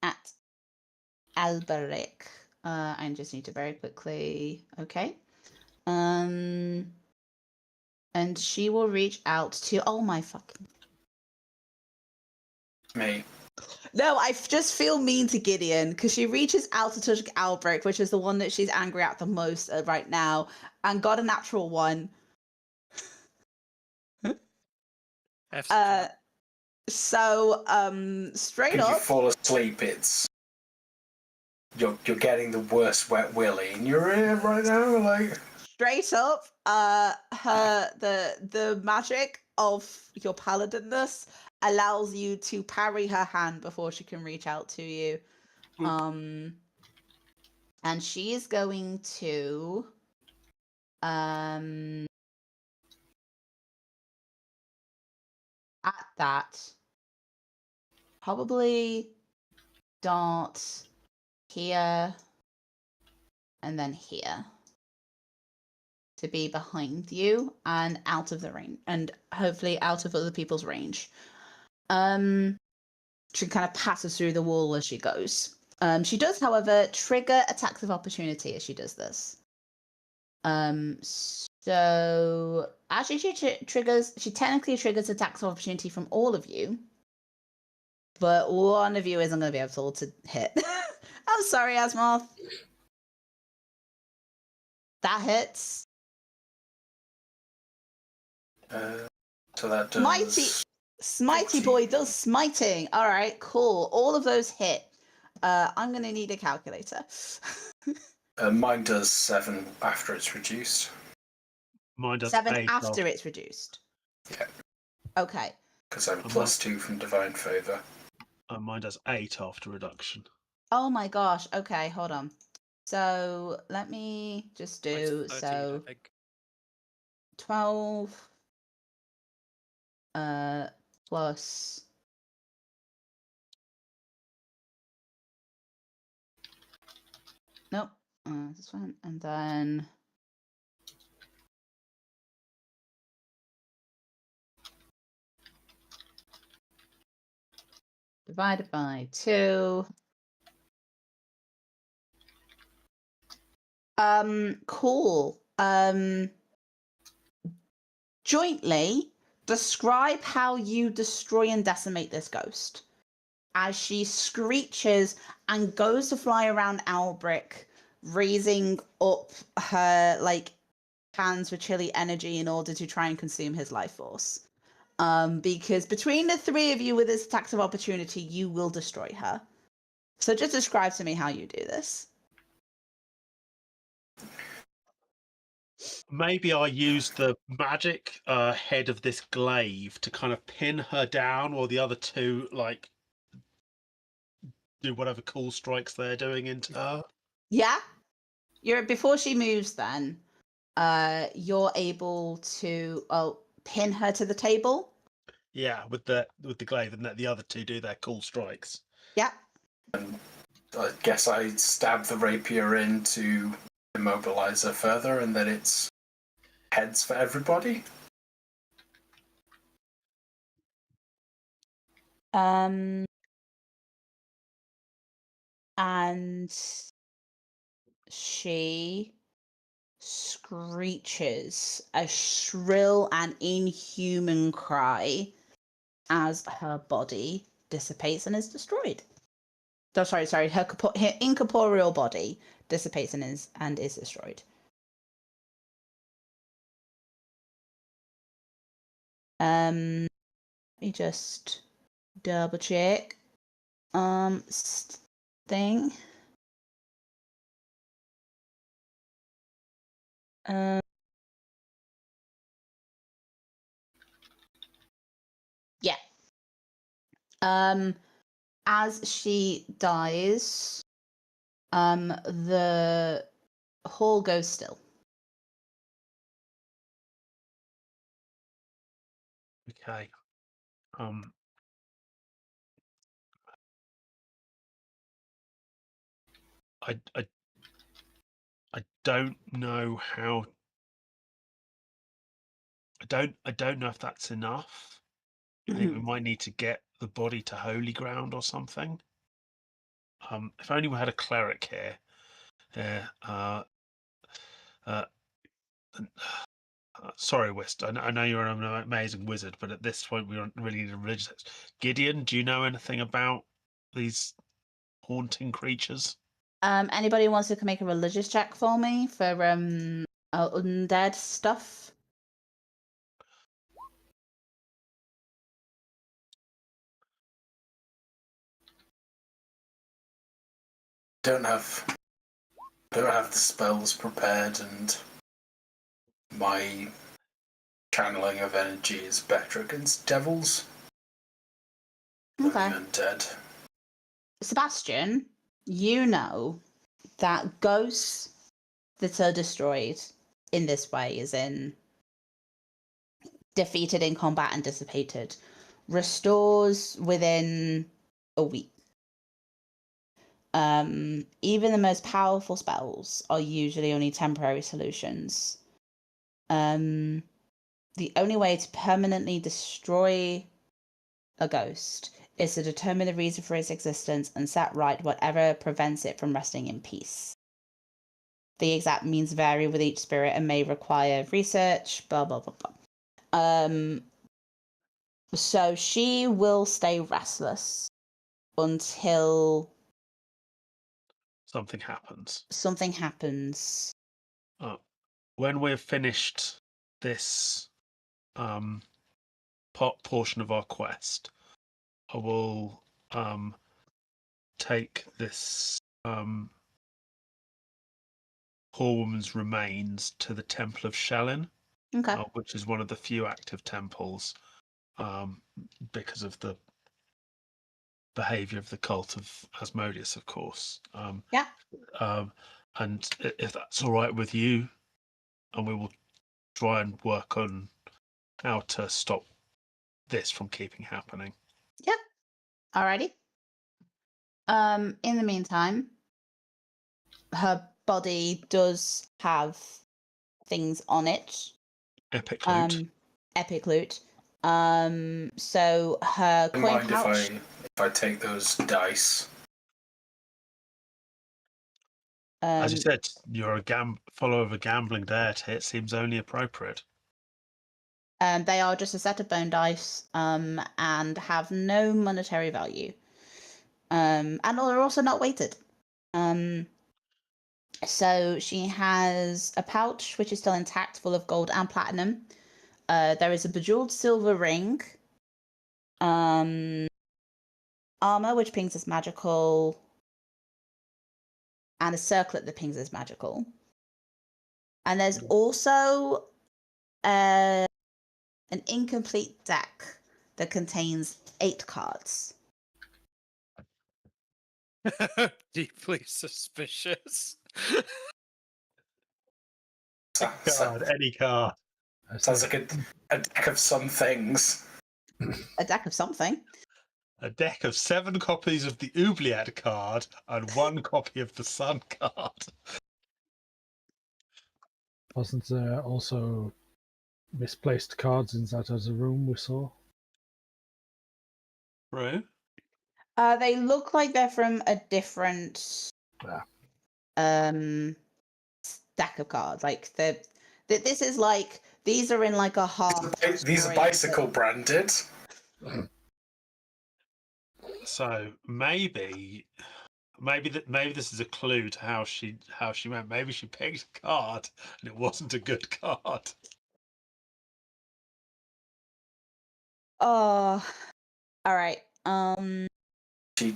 at Alberic. I just need to very quickly. Okay. And she will reach out to. Oh my fucking. Me. No, just feel mean to Gideon because she reaches out to touch Albrecht, which is the one that she's angry at the most right now, and got a natural one. F's the So, straight If you up, fall asleep, you're getting the worst wet willy in your ear right now. Like, straight up, the magic of your paladinness allows you to parry her hand before she can reach out to you. And she is going to at that probably dart here and then here to be behind you and out of the range, and hopefully out of other people's range. She kind of passes through the wall as she goes. She does, however, trigger attacks of opportunity as she does this. So actually, she technically triggers attacks of opportunity from all of you, but one of you isn't going to be able to hit. I'm sorry, Asmoth. That hits. So that does... Smitey boy does smiting. All right, cool. All of those hit. I'm going to need a calculator. Mine does 7 after it's reduced. Mine does 7 8 after it's reduced. Yeah. Okay. Because I'm +2 from Divine Favour. Mine does 8 after reduction. Oh my gosh. Okay, hold on. So let me just do 13, I think. 12 plus nope, this one, and then divided by 2. Cool. Jointly, describe how you destroy and decimate this ghost. As she screeches and goes to fly around Albrecht, raising up her hands with chilly energy in order to try and consume his life force. Because between the 3 of you with this attacks of opportunity, you will destroy her. So just describe to me how you do this. Maybe I use the magic head of this glaive to kind of pin her down, while the other 2 do whatever cool strikes they're doing into her. Yeah, before she moves. Then, you're able to pin her to the table. Yeah, with the glaive, and let the other 2 do their cool strikes. Yeah. And I guess I stab the rapier in to immobilize her further, and then it's heads for everybody. And she screeches a shrill and inhuman cry as her body dissipates and is destroyed. Oh, sorry. Her incorporeal body dissipates and is destroyed. Let me just double check. Thing. Yeah. As she dies, the hall goes still. Okay. I don't know how. I don't know if that's enough. I think we might need to get the body to holy ground or something. If only we had a cleric here. Sorry, Wist. I know you're an amazing wizard, but at this point we don't really need a religious. Gideon, do you know anything about these haunting creatures? Anybody wants to make a religious check for me for undead stuff? Don't have the spells prepared, and my channeling of energy is better against devils than Okay. the undead. Sebastian, you know that ghosts that are destroyed in this way, as in defeated in combat and dissipated, restores within a week. Even the most powerful spells are usually only temporary solutions. The only way to permanently destroy a ghost is to determine the reason for its existence and set right whatever prevents it from resting in peace. The exact means vary with each spirit and may require research, blah, blah, blah, blah. So she will stay restless until Something happens. something happens. When we've finished this portion of our quest, I will take this poor woman's remains to the Temple of Shellin, Okay. which is one of the few active temples because of the behavior of the cult of Asmodeus, of course. Yeah. And if that's all right with you, and we will try and work on how to stop this from keeping happening. Yep. Alrighty. In the meantime, her body does have things on it. Epic loot. Epic loot. So her Don't coin mind pouch. if I take those dice. As you said, you're a follower of a gambling deity. It seems only appropriate. They are just a set of bone dice, and have no monetary value. And are also not weighted. So she has a pouch which is still intact, full of gold and platinum. There is a bejeweled silver ring. Armor which pings as magical, and a circlet that pings as magical. And there's also an incomplete deck that contains 8 cards. Deeply suspicious. Card, any card. Sounds like a deck of some things. A deck of something. A deck of 7 copies of the Oubliette card and 1 copy of the Sun card. Wasn't there also misplaced cards inside of the room we saw? Right. They look like they're from a different stack of cards. Like this is like, these are in like a half. These are bicycle branded. So maybe this is a clue to how she went. Maybe she picked a card and it wasn't a good card. Oh, all right. She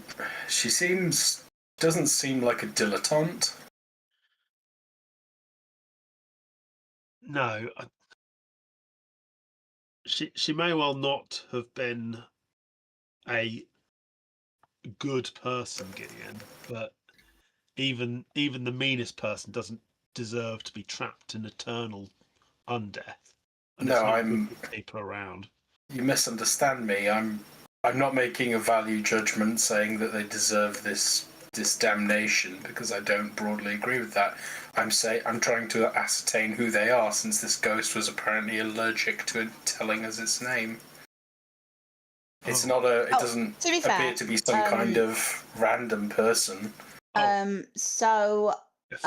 doesn't seem like a dilettante. No, she may well not have been a good person, Gideon, but even the meanest person doesn't deserve to be trapped in eternal undeath. And No, it's not I'm. good for people around. You misunderstand me. I'm not making a value judgment saying that they deserve this damnation, because I don't broadly agree with that. I'm trying to ascertain who they are, since this ghost was apparently allergic to telling us its name. It's not a. It doesn't to be appear fair, to be some kind of random person. So If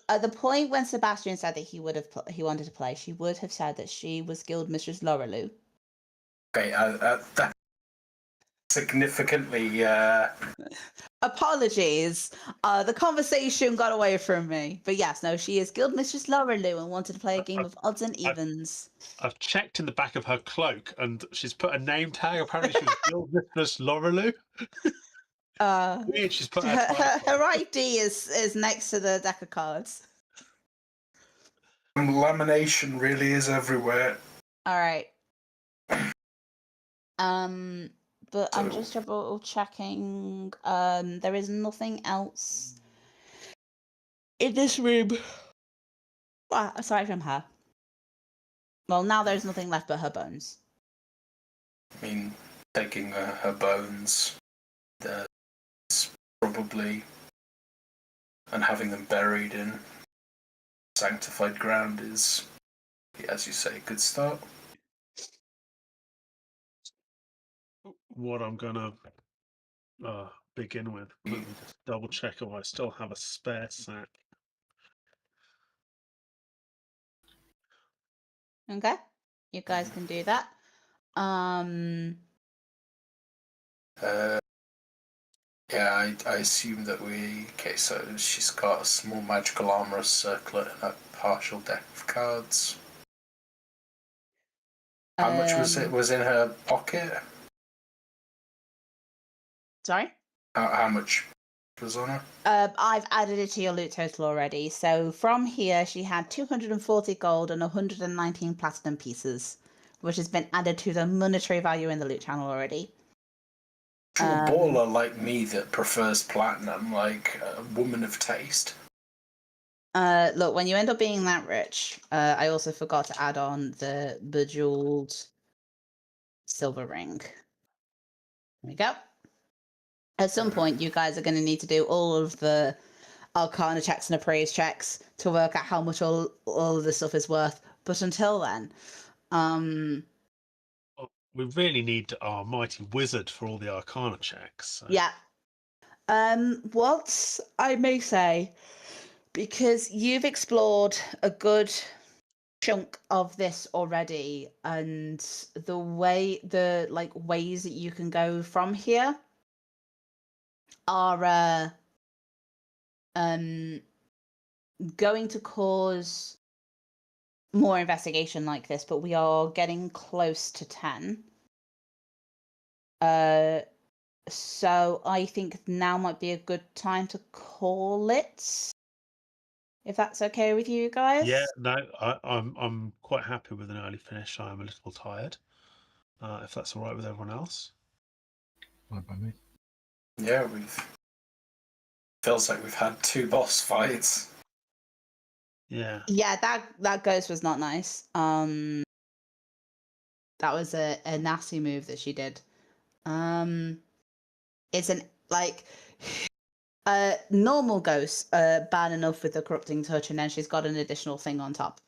at the point when Sebastian said that he wanted to play, she would have said that she was Guild Mistress Lorelou. Okay, significantly. Apologies. The conversation got away from me. But yes, no, she is Guildmistress Lorelou and wanted to play a game of odds and evens. I've checked in the back of her cloak, and she's put a name tag. Apparently, she was Guildmistress Lorelou. Weird. She's put her ID is next to the deck of cards. Lamination really is everywhere. All right. But I'm just double checking. There is nothing else in this room. Aside from her. Well, now there's nothing left but her bones. I mean, taking her bones, probably, and having them buried in sanctified ground is, as you say, a good start. What I'm gonna begin with. Let me just double check if I still have a spare sack. Okay, you guys can do that. Yeah, I assume that okay, so she's got a small magical armor circlet and a partial deck of cards. How much was in her pocket? Sorry? How much was on her? I've added it to your loot total already. So from here, she had 240 gold and 119 platinum pieces, which has been added to the monetary value in the loot channel already. To a baller like me that prefers platinum, like a woman of taste. Look, when you end up being that rich, I also forgot to add on the bejeweled silver ring. There we go. At some point, you guys are going to need to do all of the Arcana checks and appraise checks to work out how much all of this stuff is worth. But until then, we really need our mighty wizard for all the Arcana checks. So. Yeah. What I may say, because you've explored a good chunk of this already, and the ways that you can go from here are going to cause more investigation like this, but we are getting close to 10. So I think now might be a good time to call it, if that's okay with you guys. Yeah, no, I'm quite happy with an early finish. I'm a little tired. If that's all right with everyone else. Right by me. Yeah, feels like we've had 2 boss fights. Yeah. Yeah, that ghost was not nice. That was a nasty move that she did. It's an normal ghost, bad enough with the corrupting touch, and then she's got an additional thing on top.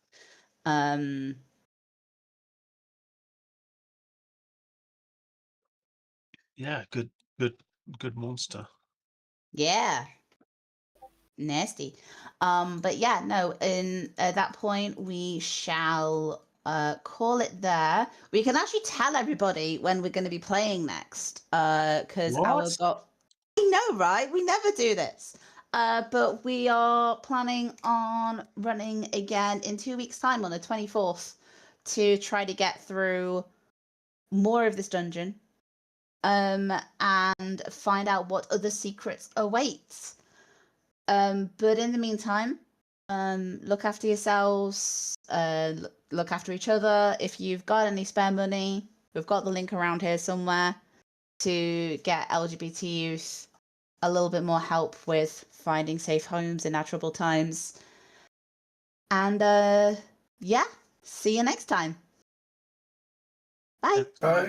Yeah, good monster. Yeah. Nasty. But yeah, no, at that point we shall call it there. We can actually tell everybody when we're going to be playing next. Because I know, right? We never do this. But we are planning on running again in 2 weeks' time on the 24th to try to get through more of this dungeon. And find out what other secrets await. But in the meantime, look after yourselves, look after each other. If you've got any spare money, we've got the link around here somewhere to get LGBT youth a little bit more help with finding safe homes in our troubled times. And yeah, see you next time. Bye. Bye.